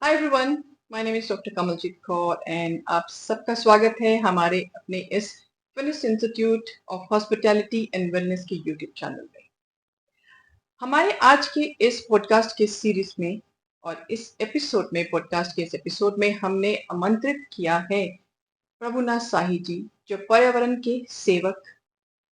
Hi everyone, my name is doctor Kamaljeet Kaur and आप सबका स्वागत है हमारे अपने इस finish institute of hospitality and wellness के यूट्यूब चैनल में। हमारे आज के इस पॉडकास्ट के सीरीज में और इस एपिसोड में पॉडकास्ट के इस एपिसोड में हमने आमंत्रित किया है प्रभुनाथ शाही जी, जो पर्यावरण के सेवक,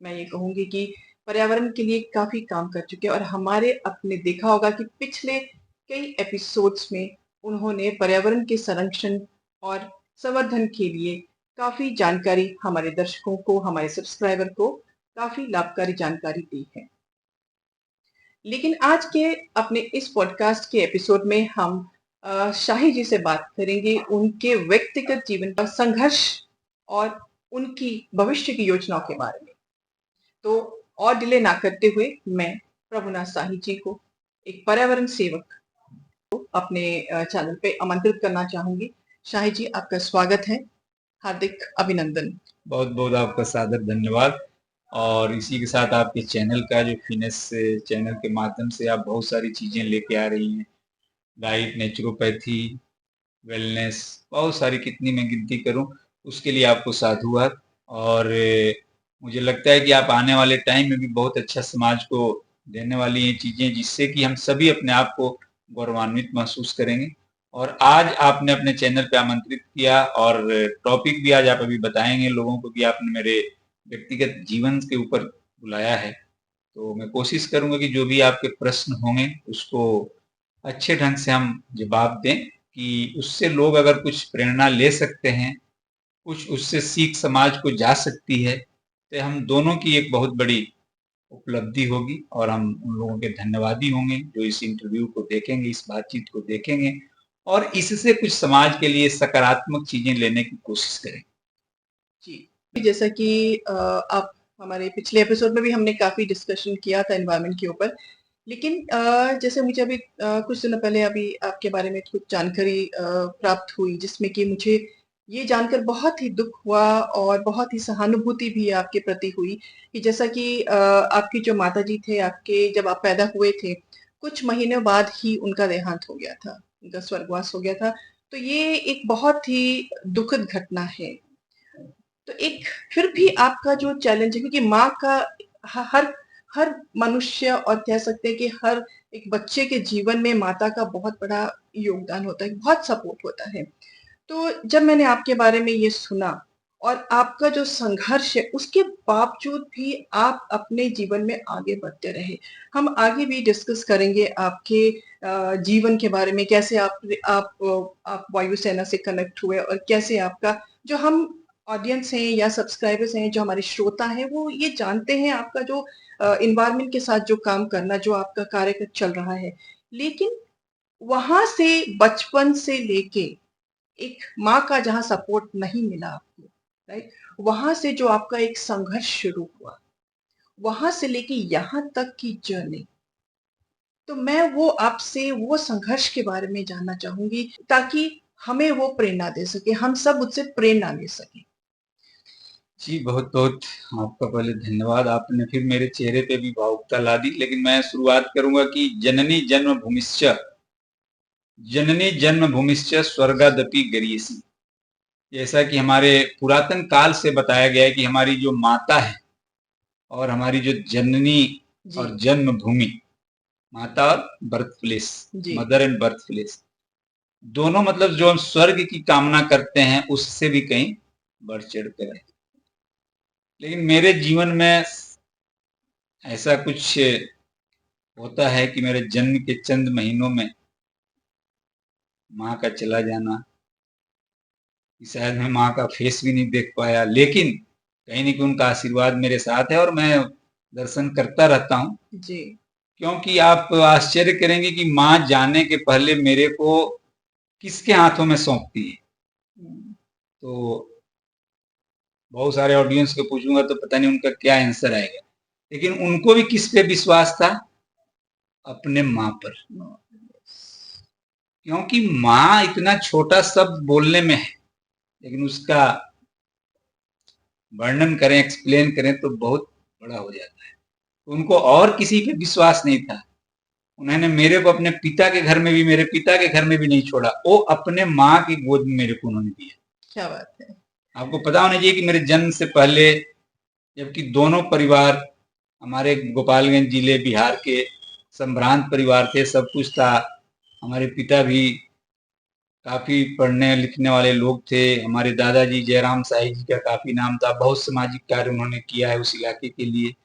मैं ये कहूंगी कि पर्यावरण के लिए काफी काम कर चुके हैं और हमारे अपने देखा होगा कि पिछले कई एपिसोड्स में उन्होंने पर्यावरण के संरक्षण और संवर्धन के लिए काफी जानकारी हमारे दर्शकों को, हमारे सब्सक्राइबर को काफी लाभकारी जानकारी दी है। लेकिन आज के अपने इस पॉडकास्ट के एपिसोड में हम शाही जी से बात करेंगे उनके व्यक्तिगत जीवन का संघर्ष और उनकी भविष्य की योजनाओं के बारे में। तो और डिले ना करते हुए मैं प्रभुनाथ शाही जी को, एक पर्यावरण सेवक को, अपने चैनल पे आमंत्रित करना चाहूंगी। शाही जी, आपका स्वागत है, हार्दिक अभिनंदन। बहुत बहुत आपका सादर धन्यवाद। और इसी के साथ आपके चैनल का जो फिनेस चैनल के माध्यम से आप बहुत सारी चीज़ें लेके आ रही हैं, डाइट, नेचुरोपैथी, वेलनेस, बहुत सारी, कितनी मैं गिनती करूं, उसके लिए आपको साधुवाद। और मुझे लगता है कि आप आने वाले टाइम में भी बहुत अच्छा समाज को देने वाली हैं चीज़ें, जिससे कि हम सभी अपने आप को गौरवान्वित महसूस करेंगे। और आज आपने अपने चैनल पे आमंत्रित किया और टॉपिक भी आज आप अभी बताएंगे लोगों को कि आपने मेरे व्यक्तिगत जीवन के ऊपर बुलाया है। तो मैं कोशिश करूंगा कि जो भी आपके प्रश्न होंगे उसको अच्छे ढंग से हम जवाब दें, कि उससे लोग अगर कुछ प्रेरणा ले सकते हैं, कुछ उससे सीख समाज को जा सकती है, तो हम दोनों की एक बहुत बड़ी उपलब्धि होगी और हम उन लोगों के धन्यवादी होंगे जो इस इंटरव्यू को देखेंगे, इस बातचीत को देखेंगे और इससे कुछ समाज के लिए सकारात्मक चीजें लेने की कोशिश करेंगे। जी, जैसा कि आप, हमारे पिछले एपिसोड में भी हमने काफी डिस्कशन किया था एनवायरनमेंट के ऊपर, लेकिन जैसे मुझे अभी कुछ दिनों पहले अभी आपके बारे में कुछ जानकारी प्राप्त हुई, जिसमें कि मुझे ये जानकर बहुत ही दुख हुआ और बहुत ही सहानुभूति भी आपके प्रति हुई कि जैसा कि आपकी जो माताजी थे, आपके जब आप पैदा हुए थे, कुछ महीनों बाद ही उनका देहांत हो गया था, उनका स्वर्गवास हो गया था। तो ये एक बहुत ही दुखद घटना है। तो एक फिर भी आपका जो चैलेंज है, क्योंकि माँ का हर हर मनुष्य और कह सकते हैं कि हर एक बच्चे के जीवन में माता का बहुत बड़ा योगदान होता है, बहुत सपोर्ट होता है। तो जब मैंने आपके बारे में ये सुना और आपका जो संघर्ष है, उसके बावजूद भी आप अपने जीवन में आगे बढ़ते रहे। हम आगे भी डिस्कस करेंगे आपके जीवन के बारे में, कैसे आप वायुसेना से कनेक्ट हुए और कैसे आपका, जो हम ऑडियंस हैं या सब्सक्राइबर्स हैं, जो हमारे श्रोता हैं, वो ये जानते हैं आपका जो एनवायरनमेंट के साथ जो काम करना, जो आपका कार्य चल रहा है। लेकिन वहां से बचपन से लेके एक माँ का जहाँ सपोर्ट नहीं मिला आपको, राइट, वहां से जो आपका एक संघर्ष शुरू हुआ, वहां से लेके यहाँ तक की जर्नी, तो मैं वो आपसे वो संघर्ष के बारे में जानना चाहूंगी, ताकि हमें वो प्रेरणा दे सके, हम सब उससे प्रेरणा ले सके। जी, बहुत बहुत आपका पहले धन्यवाद। आपने फिर मेरे चेहरे पे भी भावुकता ला दी। लेकिन मैं शुरुआत करूंगा कि जननी जन्म भूमिश्च, जननी जन्म भूमिश्च स्वर्गादपि गरीयसी। जैसा कि हमारे पुरातन काल से बताया गया है कि हमारी जो माता है और हमारी जो जननी जी और जन्म भूमि, माता और बर्थ प्लेस, जी मदर एंड बर्थ प्लेस, दोनों मतलब जो हम स्वर्ग की कामना करते हैं उससे भी कहीं बढ़ चढ़ कर है। लेकिन मेरे जीवन में ऐसा कुछ होता है कि मेरे जन्म के चंद महीनों में माँ का चला जाना, शायद मैं माँ का फेस भी नहीं देख पाया, लेकिन कहीं ना कहीं उनका आशीर्वाद मेरे साथ है और मैं दर्शन करता रहता हूँ। जी क्योंकि आप आश्चर्य करेंगे कि माँ जाने के पहले मेरे को किसके हाथों में सौंपती है। तो बहुत सारे ऑडियंस को पूछूंगा तो पता नहीं उनका क्या आंसर आएगा, लेकिन उनको भी किस पे विश्वास था? अपने माँ पर। क्योंकि माँ इतना छोटा शब्द बोलने में है, लेकिन उसका वर्णन करें, एक्सप्लेन करें तो बहुत बड़ा हो जाता है। उनको और किसी पे विश्वास नहीं था, उन्होंने मेरे को अपने पिता के घर में भी, मेरे पिता के घर में भी नहीं छोड़ा, वो अपने माँ की गोद में मेरे को उन्होंने दिया। क्या बात है। आपको पता होना चाहिए कि मेरे जन्म से पहले, जबकि दोनों परिवार हमारे गोपालगंज जिले बिहार के संभ्रांत परिवार थे, सब कुछ था। हमारे पिता भी काफी पढ़ने लिखने वाले लोग थे। हमारे दादाजी जयराम साई जी का काफी नाम था, बहुत सामाजिक कार्य उन्होंने किया है उस इलाके के लिए।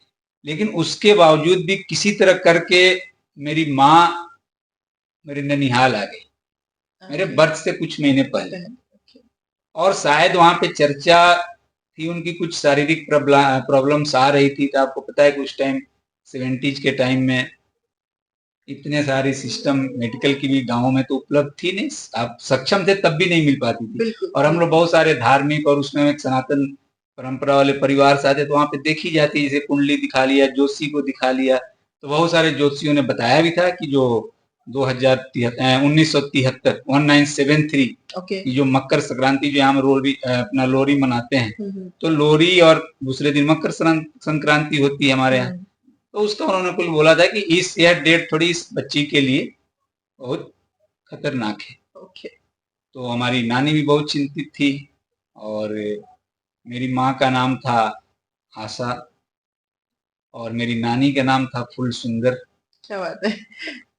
लेकिन उसके बावजूद भी किसी तरह करके मेरी माँ मेरे ननिहाल आ गई, मेरे बर्थ से कुछ महीने पहले। और शायद वहां पे चर्चा थी, उनकी कुछ शारीरिक प्रॉब्लम्स आ रही थी। तो आपको पता है कि उस टाइम 70s के टाइम में इतने सारे सिस्टम मेडिकल की भी गाँव में तो उपलब्ध थी नहीं, आप सक्षम थे तब भी नहीं मिल पाती थी। और हम लोग बहुत सारे धार्मिक और उसमें एक सनातन परंपरा वाले परिवार से आते, तो वहां पे देखी जाती, जैसे कुंडली दिखा लिया, जोशी को दिखा लिया। तो बहुत सारे ज्योतिषियों ने बताया भी था कि जो 1973 1973 की जो मकर संक्रांति, जो हम अपना लोहरी मनाते हैं, तो लोहरी और दूसरे दिन मकर संक्रांति होती है हमारे यहाँ। तो उसका उन्होंने कुल बोला था कि यह डेट थोड़ी इस बच्ची के लिए बहुत खतरनाक है। तो हमारी नानी भी बहुत चिंतित थी। और मेरी माँ का नाम था आशा और मेरी नानी का नाम था फुल सुंदर। क्या बात है।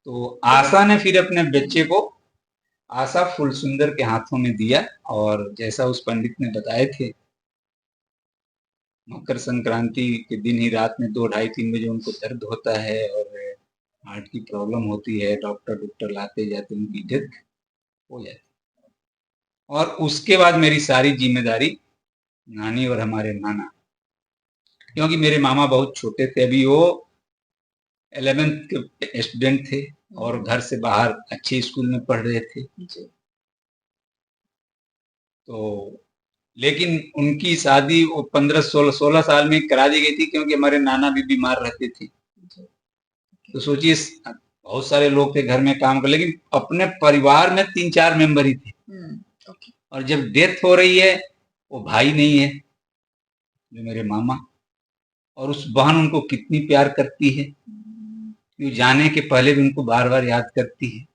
तो आशा ने फिर अपने बच्चे को आशा फुल सुंदर के हाथों में दिया। और जैसा उस पंडित ने बताए थे, मकर संक्रांति के दिन ही रात में 2, ढाई, 3 बजे उनको दर्द होता है और हार्ट की प्रॉब्लम होती है। डॉक्टर लाते जाते उनकी डेथ हो जाती है। और उसके बाद मेरी सारी जिम्मेदारी नानी और हमारे नाना, क्योंकि मेरे मामा बहुत छोटे थे, अभी वो 11th के स्टूडेंट थे और घर से बाहर अच्छे स्कूल में पढ़ रहे थे। तो लेकिन उनकी शादी वो 15-16 साल में करा दी गई थी, क्योंकि हमारे नाना भी बीमार रहते थे। तो सोचिए, बहुत सारे लोग थे घर में काम कर, लेकिन अपने परिवार में 3-4 मेंबर ही थे। और जब डेथ हो रही है, वो भाई नहीं है जो मेरे मामा, और उस बहन उनको कितनी प्यार करती है, वो जाने के पहले भी उनको बार बार याद करती है।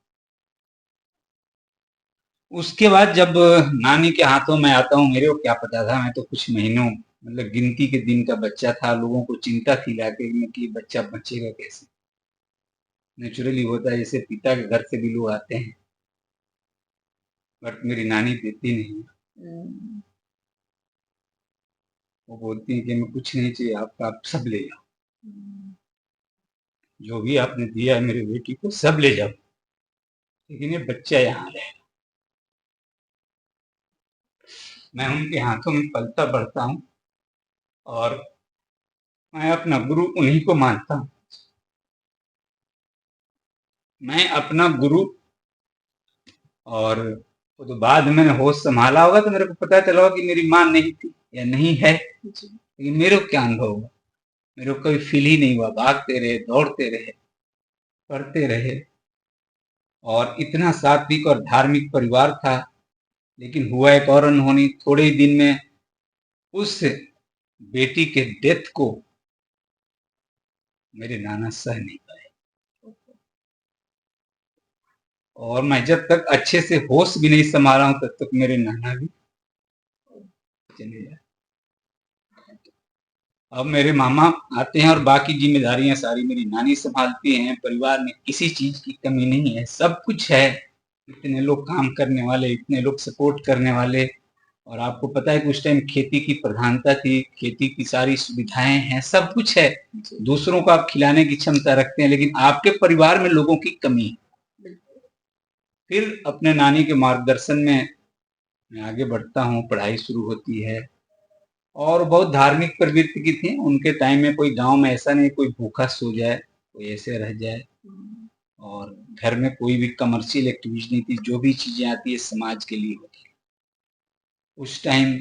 उसके बाद जब नानी के हाथों में आता हूँ, मेरे को क्या पता था, मैं तो कुछ महीनों, मतलब गिनती के दिन का बच्चा था। लोगों को चिंता थी इलाके में कि बच्चा बचेगा कैसे। नेचुरली होता है, जैसे पिता के घर से भी लोग आते हैं, बट मेरी नानी देती नहीं। वो बोलती है कि मैं कुछ नहीं चाहिए आपका, आप सब ले जाओ, जो भी आपने दिया है मेरी बेटी को सब ले जाओ, लेकिन ये बच्चा यहाँ रहेगा। मैं उनके हाथों में पलता बढ़ता हूँ और मैं अपना गुरु उन्हीं को मानता हूँ। मैं अपना गुरु, और वो तो बाद में मैंने होश संभाला होगा तो मेरे को पता चला होगा कि मेरी माँ नहीं थी या नहीं है, लेकिन मेरे को क्या अनुभव हुआ, मेरे को कभी फील ही नहीं हुआ। भागते रहे, दौड़ते रहे, पढ़ते रहे, और इतना सात्विक और धार्मिक परिवार था। लेकिन हुआ एक और अनहोनी, थोड़े ही दिन में उस बेटी के डेथ को मेरे नाना सह नहीं पाए। और मैं जब तक अच्छे से होश भी नहीं संभाला हूं, तब तक मेरे नाना भी चले जाए। अब मेरे मामा आते हैं और बाकी जिम्मेदारियां सारी मेरी नानी संभालती हैं। परिवार में किसी चीज की कमी नहीं है, सब कुछ है। इतने लोग काम करने वाले, इतने लोग सपोर्ट करने वाले। और आपको पता है कि उस टाइम खेती की प्रधानता थी, खेती की सारी सुविधाएं हैं, सब कुछ है। दूसरों को आप खिलाने की क्षमता रखते हैं, लेकिन आपके परिवार में लोगों की कमी है। फिर अपने नानी के मार्गदर्शन में मैं आगे बढ़ता हूँ, पढ़ाई शुरू होती है। और बहुत धार्मिक प्रवृत्ति की थी। उनके टाइम में कोई गांव में ऐसा नहीं कोई भूखा सो जाए, कोई ऐसे रह जाए। और घर में कोई भी कमर्शियल एक्टिविटी नहीं थी, जो भी चीजें आती है समाज के लिए होती है। उस टाइम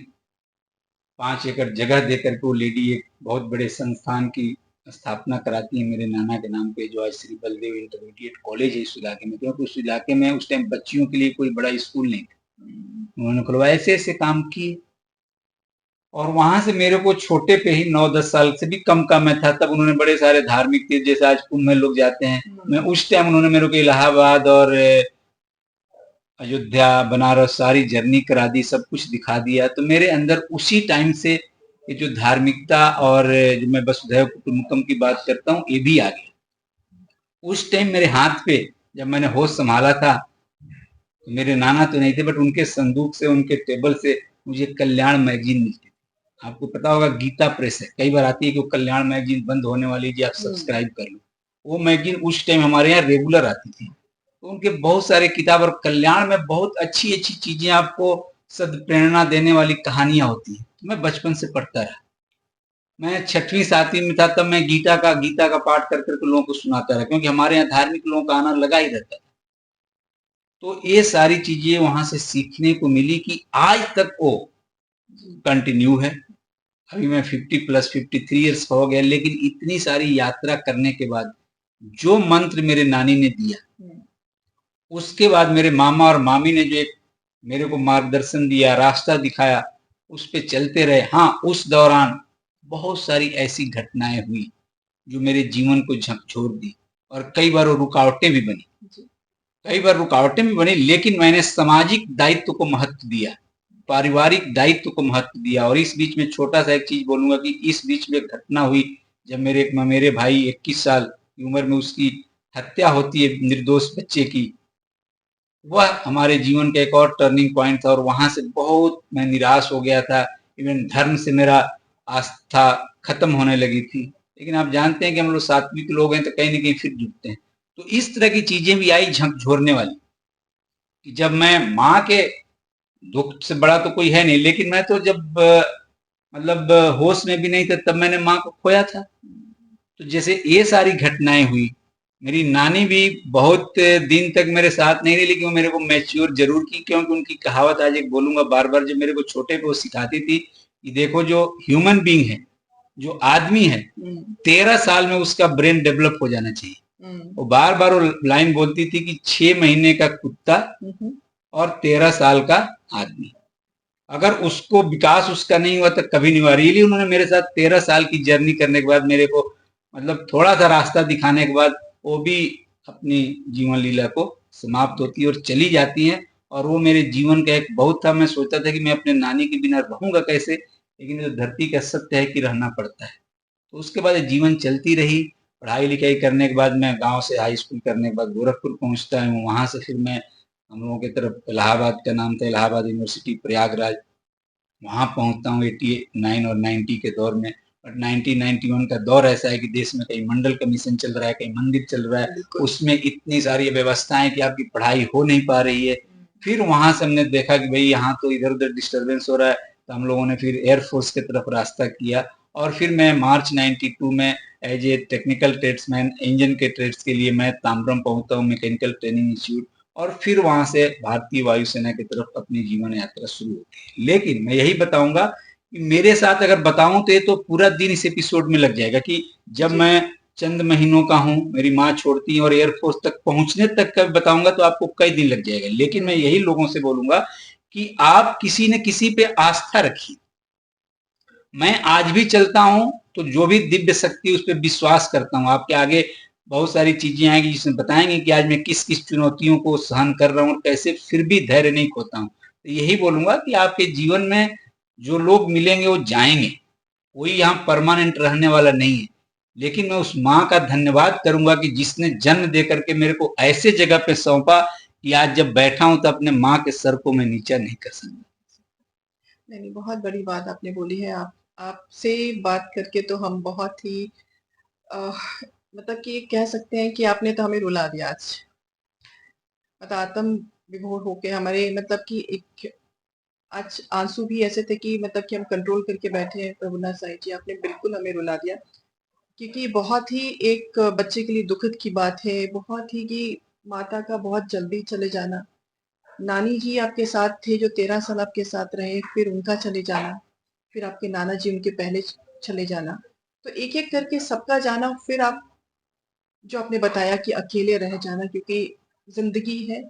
5 एकड़ जगह देकर के वो लेडी एक बहुत बड़े संस्थान की स्थापना कराती है मेरे नाना के नाम पे, जो आज श्री बलदेव इंटरमीडिएट कॉलेज है इस इलाके में। क्योंकि उस इलाके में उस टाइम बच्चियों के लिए कोई बड़ा स्कूल नहीं था, उन्होंने खुलवाया। ऐसे ऐसे काम किए। और वहां से मेरे को छोटे पे ही 9-10 साल से भी कम का मैं था, तब उन्होंने बड़े सारे धार्मिक तीर्थ जैसे आज कुंभ में लोग जाते हैं, मैं उस टाइम उन्होंने मेरे को इलाहाबाद और अयोध्या बनारस सारी जर्नी करा दी, सब कुछ दिखा दिया। तो मेरे अंदर उसी टाइम से ये जो धार्मिकता और जो मैं वसुधैव कुटुंबकम की बात करता हूँ, ये भी आ गया। उस टाइम मेरे हाथ पे जब मैंने होश संभाला था, तो मेरे नाना तो नहीं थे, बट उनके संदूक से, उनके टेबल से मुझे कल्याण मैगजीन मिलती थी। आपको पता होगा गीता प्रेस है, कई बार आती है कि वो कल्याण मैगजीन बंद होने वाली जी, आप सब्सक्राइब कर लो। वो मैगजीन उस टाइम हमारे यहाँ रेगुलर आती थी। तो उनके बहुत सारे किताब और कल्याण में बहुत अच्छी अच्छी चीजें, आपको सदप्रेरणा देने वाली कहानियां होती हैं। तो मैं बचपन से पढ़ता रहा। मैं 6वीं 7वीं में था तब मैं गीता का पाठ कर करके लोगों को सुनाता रहा, क्योंकि हमारे यहाँ धार्मिक लोगों का आना लगा ही रहता है। तो ये सारी चीजें वहां से सीखने को मिली कि आज तक वो कंटिन्यू है। अभी मैं 50+53 ईयर्स हो गया, लेकिन इतनी सारी यात्रा करने के बाद जो मंत्र मेरे नानी ने दिया, उसके बाद मेरे मामा और मामी ने जो एक मेरे को मार्गदर्शन दिया, रास्ता दिखाया, उस पे चलते रहे। हाँ, उस दौरान बहुत सारी ऐसी घटनाएं हुई जो मेरे जीवन को झकझोर दी, और कई बार वो रुकावटें भी बनी, लेकिन मैंने सामाजिक दायित्व को महत्व दिया, पारिवारिक दायित्व को महत्व दिया। और इस बीच में छोटा सा एक चीज बोलूंगा कि इस बीच में घटना हुई जब मेरे भाई 21 साल की उम्र में उसकी हत्या होती है, निर्दोष बच्चे की। वह हमारे जीवन का एक और टर्निंग पॉइंट था, और वहां से बहुत मैं निराश हो गया था। इवन धर्म से मेरा आस्था खत्म होने लगी थी। लेकिन आप जानते हैं कि हम लोग सात्विक लोग हैं, तो कहीं ना कहीं फिर जुटते हैं। तो इस तरह की चीजें भी आई झकझोरने वाली, कि जब मैं माँ के दुख से बड़ा तो कोई है नहीं, लेकिन मैं तो जब मतलब होश में भी नहीं था, तब मैंने माँ को खोया था। तो जैसे ये सारी घटनाएं हुई, मेरी नानी भी बहुत दिन तक मेरे साथ नहीं रही, लेकिन वो मेरे को मैच्योर जरूर की, क्योंकि उनकी कहावत आज एक बोलूंगा बार बार, जो मेरे को छोटे पे वो सिखाती थी कि देखो, जो ह्यूमन बीइंग है, जो आदमी है, 13 साल में उसका ब्रेन डेवलप हो जाना चाहिए। वो बार बार वो लाइन बोलती थी कि 6 महीने का कुत्ता और 13 साल का आदमी, अगर उसको विकास उसका नहीं हुआ तो कभी नहीं हुआ। रियली उन्होंने मेरे साथ 13 साल की जर्नी करने के बाद मेरे को मतलब थोड़ा सा रास्ता दिखाने के बाद वो भी अपनी जीवन लीला को समाप्त होती है और चली जाती है। और वो मेरे जीवन का एक बहुत था, मैं सोचता था कि मैं अपने नानी के बिना रहूंगा कैसे, लेकिन जो धरती का सत्य है कि रहना पड़ता है। तो उसके बाद जीवन चलती रही। पढ़ाई लिखाई करने के बाद मैं गांव से हाई स्कूल करने के बाद गोरखपुर पहुंचता हूँ। वहां से फिर मैं, हम लोगों की तरफ इलाहाबाद का नाम था, इलाहाबाद यूनिवर्सिटी प्रयागराज, वहां पहुंचता हूँ 89 और 90 के दौर में। बट 1991 का दौर ऐसा है कि देश में कहीं मंडल कमीशन चल रहा है, कहीं मंदिर चल रहा है, उसमें इतनी सारी व्यवस्थाएं कि आपकी पढ़ाई हो नहीं पा रही है। फिर वहां से हमने देखा कि भाई यहाँ तो इधर उधर डिस्टर्बेंस हो रहा है, तो हम लोगों ने फिर एयरफोर्स की तरफ रास्ता किया। और फिर मैं मार्च 92 में as a technical tradesman, engine के ट्रेड्स के लिए मैं ताम्रम पहुंचता हूँ, मैकेनिकल ट्रेनिंग इंस्टीट्यूट। और फिर वहां से भारतीय वायुसेना की तरफ अपनी जीवन यात्रा शुरू होती है। लेकिन मैं यही बताऊंगा कि मेरे साथ अगर बताऊं तो ये तो पूरा दिन इस एपिसोड में लग जाएगा, कि जब मैं चंद महीनों का हूं, मेरी माँ छोड़ती है, और एयरफोर्स तक पहुंचने तक का बताऊंगा तो आपको कई दिन लग जाएगा। लेकिन मैं यही लोगों से बोलूंगा कि आप किसी न किसी पे आस्था रखिए। मैं आज भी चलता हूं तो जो भी दिव्य शक्ति, उस पर विश्वास करता हूं। आपके आगे बहुत सारी चीजें आएंगी जिसमें बताएंगे कि आज मैं किस किस चुनौतियों को सहन कर रहा हूं और कैसे फिर भी धैर्य नहीं खोता हूं। तो यही बोलूंगा कि आपके जीवन में जो लोग मिलेंगे वो जाएंगे, कोई यहाँ परमानेंट रहने वाला नहीं है। लेकिन मैं उस माँ का धन्यवाद करूंगा कि जिसने जन्म दे करके मेरे को ऐसे जगह पे सौंपा कि आज जब बैठा हूं तो अपने माँ के सर को मैं नीचा नहीं कर सकता। नहीं, बहुत बड़ी बात आपने बोली है। आपसे बात करके तो हम बहुत ही मतलब कि कह सकते हैं कि आपने तो हमें रुला दिया आज। मतलब आत्म विभोर होके हमारे, मतलब कि एक आज आंसू भी ऐसे थे कि मतलब कि हम कंट्रोल करके बैठे हैं। प्रभुनाथ साईं जी, आपने बिल्कुल हमें रुला दिया, क्योंकि बहुत ही एक बच्चे के लिए दुखद की बात है, बहुत ही कि माता का बहुत जल्दी चले जाना। नानी जी आपके साथ थे जो 13 साल आपके साथ रहे, फिर उनका चले जाना, फिर आपके नाना जी उनके पहले चले जाना। तो एक-एक करके सबका जाना, फिर आप जो आपने बताया कि अकेले रह जाना, क्योंकि ज़िंदगी है,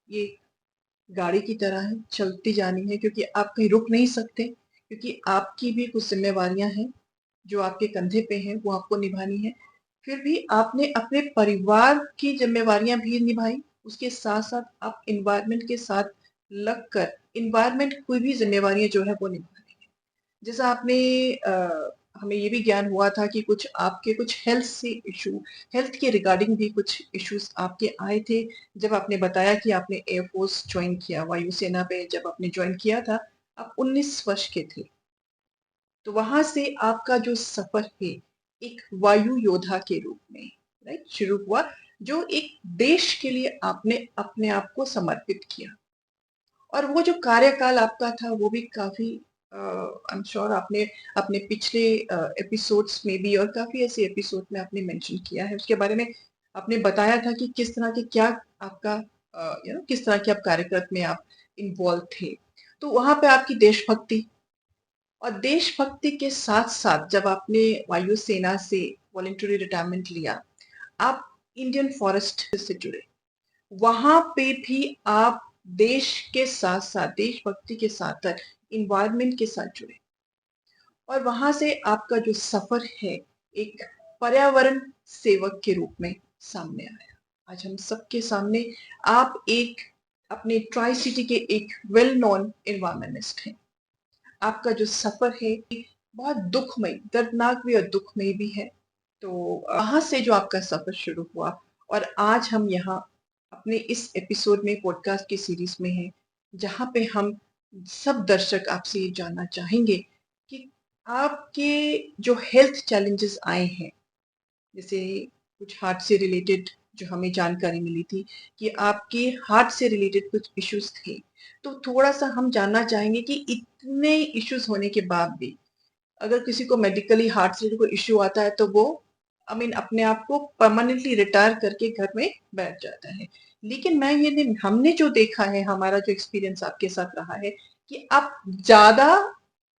ये गाड़ी की तरह है, चलती जानी है, क्योंकि आप कहीं रुक नहीं सकते, क्योंकि आपकी भी कुछ ज़िम्मेवारियाँ हैं, जो आपके कंधे पे हैं, वो आपको निभानी है। फिर भी आपने अपने परिवार की ज़िम्मेवारियाँ भी निभाई, उसके साथ-साथ आप एनवायरनमेंट के साथ लगकर एनवायरनमेंट की भी ज़िम्मेवारियाँ जो है वो निभा रही हैं। जैसा आपने हमें ये भी ज्ञान हुआ था कि कुछ आपके कुछ हेल्थ के रिगार्डिंग भी कुछ इश्यूज़ आपके आए थे, जब आपने बताया कि आपने एयरफ़ोर्स जॉइन किया, वायुसेना में जब आपने जॉइन किया था, आप 19 वर्ष के थे। तो वहाँ से आपका जो सफ़र है, एक वायु योद्धा के रूप में, राइट, शुरू हुआ, जो एक देश के लिए आपने अपने आप को समर्पित किया। और वो जो कार्यकाल आपका था वो भी काफ़ी आई एम श्योर आपने अपने पिछले एपिसोड्स में भी और काफ़ी ऐसे एपिसोड में आपने मेंशन किया है। उसके बारे में आपने बताया था कि किस तरह के क्या आपका किस तरह के आप कार्यक्रम में आप इन्वॉल्व थे। तो वहाँ पे आपकी देशभक्ति और देशभक्ति के साथ-साथ जब आपने वायुसेना से वॉलंटरी रिटायरमेंट लिया, आप इंडियन फॉरेस्ट से जुड़े। वहाँ पे भी आप देश के साथ-साथ, देशभक्ति के साथ-साथ एनवायरनमेंट के साथ जुड़े और वहाँ से आपका जो सफ़र है, एक पर्यावरण सेवक के रूप में सामने आया। आज हम सबके सामने आप एक अपने ट्राई सिटी के एक वेल नोन एनवायरनमेंटिस्ट हैं। आपका जो सफ़र है, बहुत दुखमयी, दर्दनाक भी और दुखमयी भी है। तो वहाँ से जो आपका सफ़र शुरू हुआ और आज हम यहाँ अपने इस एपिसोड में पॉडकास्ट की सीरीज़ में हैं, जहाँ पे हम सब दर्शक आपसे ये जानना चाहेंगे कि आपके जो हेल्थ चैलेंजेस आए हैं, जैसे कुछ हार्ट से रिलेटेड जो हमें जानकारी मिली थी कि आपके हार्ट से रिलेटेड कुछ इश्यूज़ थे। तो थोड़ा-सा हम जानना चाहेंगे कि इतने इश्यूज़ होने के बाद भी अगर किसी को मेडिकली हार्ट से कोई इश्यू आता है तो वो आई मीन अपने आप को परमानेंटली रिटायर करके घर में बैठ जाता है। लेकिन मैं ये नहीं, हमने जो देखा है, हमारा जो एक्सपीरियंस आपके साथ रहा है कि आप ज़्यादा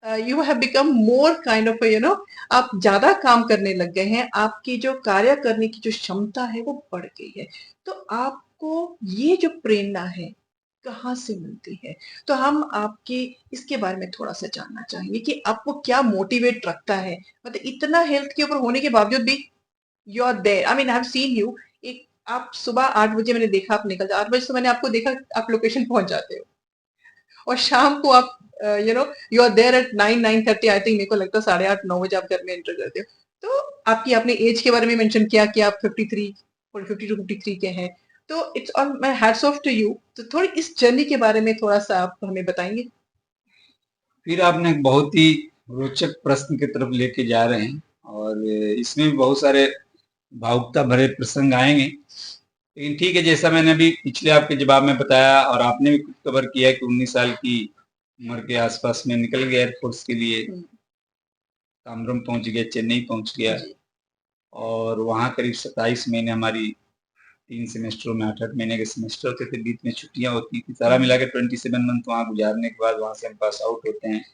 you have become more kind of आप ज़्यादा काम करने लग गए हैं, आपकी जो कार्य करने की जो क्षमता है वो बढ़ गई है। तो आपको ये जो प्रेरणा है, कहाँ से मिलती है? तो हम आपके इसके बारे में थोड़ा-सा जानना चाहेंगे कि आपको क्या मोटिवेट रखता है? मतलब इतना हेल्थ के ऊपर होने के बावजूद भी you are there, I mean I have seen you, एक आप सुबह 8 बजे मैंने देखा आप निकल 8 बजे से मैंने आपको देखा आप लोकेशन पहुँच जाते हो और शाम को आप you are there at 9 9:30 I think, मेरे को लगता है 8:30 9 बजे आप घर में एंटर करते हो। तो आपकी आपने एज के बारे में मेंशन किया कि आप 53 और 52 53 के हैं। तो it's on my hats off to you. तो थोड़ी इस जर्नी के बारे में थोड़ा-सा आप हमें बताएँगे? फिर आपने एक बहुत ही रोचक प्रश्न की तरफ लेके जा रहे हैं और इसमें भी बहुत सारे भावुकता भरे प्रसंग आएंगे। लेकिन ठीक है, जैसा मैंने अभी पिछले आपके जवाब में बताया और आपने भी खुद कवर किया कि 19 साल की उम्र के आसपास में निकल गया एयरफोर्स के लिए, ताम्बरम पहुंच गया, चेन्नई पहुंच गया जी। और वहाँ करीब 27 महीने हमारी 3 सेमेस्टरों में 8-8 महीने के सेमेस्टर होते थे, बीच में छुट्टियां होती थी, सारा मिला के 27 मंथ वहाँ गुजारने के बाद वहाँ से हम पास आउट होते हैं।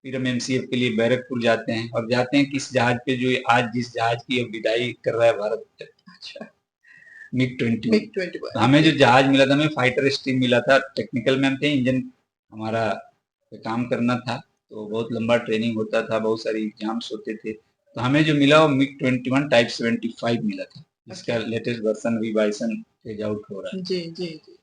फिर हम एमसीएफ के लिए बैरकपुर जाते हैं और जाते हैं किस जहाज पे, जो आज जिस जहाज की अब विदाई कर रहा है भारत, अच्छा। मिग 21। मिग तो 21 हमें जो ओके। जहाज मिला था, हमें फाइटर स्ट्रीम मिला था, टेक्निकल में हम थे, इंजन हमारा पे काम करना था, तो बहुत लंबा ट्रेनिंग होता था, बहुत सारी एग्जाम्स होते थे। तो हमें जो मिला वो मिग 21 टाइप 75 मिला था, जिसका ओके। लेटेस्ट वर्जन अभी बाइसन फेज आउट हो रहा है। जी, जी, जी।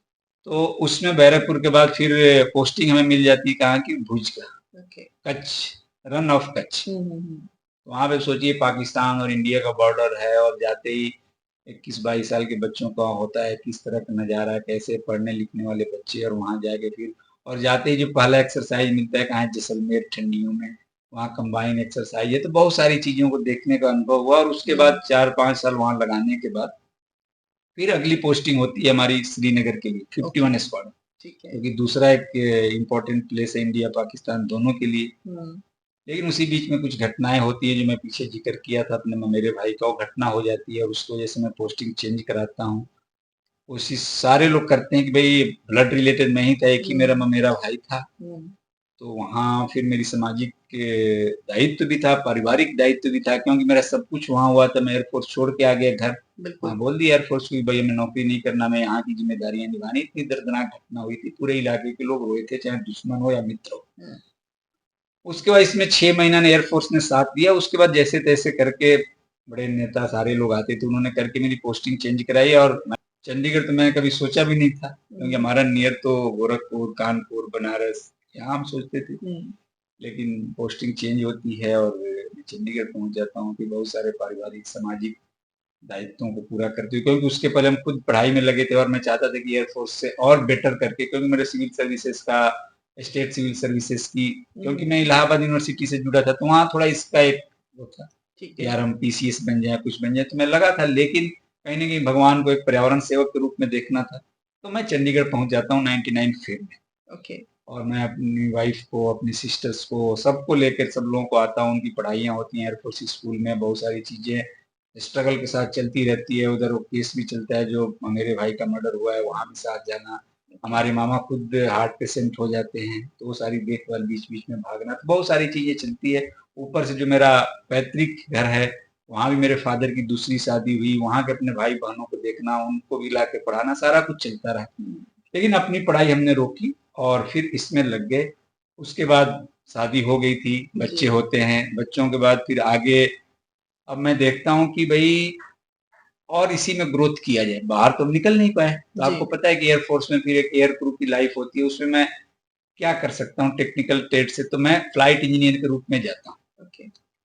तो उसमें बैरकपुर के बाद फिर पोस्टिंग हमें मिल जाती है कहाँ की, भुज का, ओके। कच्छ, रन ऑफ कच्छ। हुँ, हुँ, हुँ। तो वहाँ पे सोचिए पाकिस्तान और इंडिया का बॉर्डर है और जाते ही 21-22 साल के बच्चों का होता है किस तरह का नज़ारा, कैसे पढ़ने लिखने वाले बच्चे, और वहाँ जाके फिर और जाते ही जो पहला एक्सरसाइज मिलता है, कहाँ है, जैसलमेर ठंडियों में, वहाँ कंबाइन एक्सरसाइज है। तो बहुत सारी चीज़ों को देखने का अनुभव हुआ और उसके हुँ, बाद 4-5 साल वहाँ लगाने के बाद फिर अगली पोस्टिंग होती है हमारी श्रीनगर के लिए, ओके, 51 स्क्वाड, ठीक है। क्योंकि दूसरा एक इम्पोर्टेंट प्लेस है इंडिया पाकिस्तान दोनों के लिए। हुँ, लेकिन उसी बीच में कुछ घटनाएं होती है जो मैं पीछे जिक्र किया था अपने मेरे भाई का, वो घटना हो जाती है और उसकी वजह से मैं पोस्टिंग चेंज कराता हूँ। कोशिश सारे लोग करते हैं कि भाई ब्लड रिलेटेड मैं ही था, एक ही मेरा हुँ, मेरा भाई था। हुँ, तो वहाँ फिर मेरी सामाजिक दायित्व भी था, पारिवारिक दायित्व भी था, क्योंकि मेरा सब कुछ वहाँ हुआ था। मैं एयरफोर्स छोड़ के आ गया घर, बिल्कुल। वहाँ बोल दिया एयरफोर्स की भाई हमें नौकरी नहीं करना, मैं यहाँ की जिम्मेदारियां निभानी। इतनी दर्दनाक घटना हुई थी, पूरे इलाके के लोग रोए थे, चाहे दुश्मन हो या मित्र हो। हुँ, उसके बाद इसमें 6 महीना ने एयरफोर्स ने साथ दिया। उसके बाद जैसे तैसे करके बड़े नेता सारे लोग आते थे, उन्होंने करके मेरी पोस्टिंग चेंज कराई। और चंडीगढ़ तो मैंने कभी सोचा भी नहीं था, क्योंकि हमारा नियर तो गोरखपुर, कानपुर, बनारस यहाँ हम सोचते थे। लेकिन पोस्टिंग चेंज होती है और मैं चंडीगढ़ पहुंच जाता हूँ कि बहुत सारे पारिवारिक सामाजिक दायित्वों को पूरा करते हुए, क्योंकि उसके पहले हम खुद पढ़ाई में लगे थे और मैं चाहता था कि एयरफोर्स से और बेटर करके, क्योंकि मेरे सिविल सर्विसेज का, स्टेट सिविल सर्विसेज की, क्योंकि मैं इलाहाबाद यूनिवर्सिटी से जुड़ा था, तो वहाँ थोड़ा इसका एक वो था कि यार हम पीसीएस बन जाए, कुछ बन जाए, तो मैं लगा था। लेकिन कहीं ना कहीं भगवान को एक पर्यावरण सेवक के रूप में देखना था, तो मैं चंडीगढ़ पहुंच जाता हूँ 99 फेब में। ओके। और मैं अपनी वाइफ को, अपनी सिस्टर्स को, सबको लेकर सब लोगों को आता हूँ। उनकी पढ़ाइयाँ होती हैं एयरफोर्स स्कूल में, बहुत सारी चीज़ें स्ट्रगल के साथ चलती रहती है। उधर वो केस भी चलता है जो मेरे भाई का मर्डर हुआ है, वहाँ भी साथ जाना। हमारे मामा खुद हार्ट पेशेंट हो जाते हैं, तो वो सारी देखभाल, बीच बीच में भागना, तो बहुत सारी चीज़ें चलती है। ऊपर से जो मेरा पैतृक घर है, वहाँ भी मेरे फादर की दूसरी शादी हुई, वहाँ के अपने भाई बहनों को देखना, उनको भी ला के पढ़ाना, सारा कुछ चलता रहा। लेकिन अपनी पढ़ाई हमने रोकी और फिर इसमें लग गए। उसके बाद शादी हो गई थी, बच्चे होते हैं, बच्चों के बाद फिर आगे अब मैं देखता हूँ कि भाई और इसी में ग्रोथ किया जाए। बाहर तो निकल नहीं पाए, तो आपको पता है कि एयरफोर्स में फिर एक एयर क्रू की लाइफ होती है, उसमें मैं क्या कर सकता हूँ टेक्निकल ट्रेड से, तो मैं फ्लाइट इंजीनियर के रूप में जाता हूँ।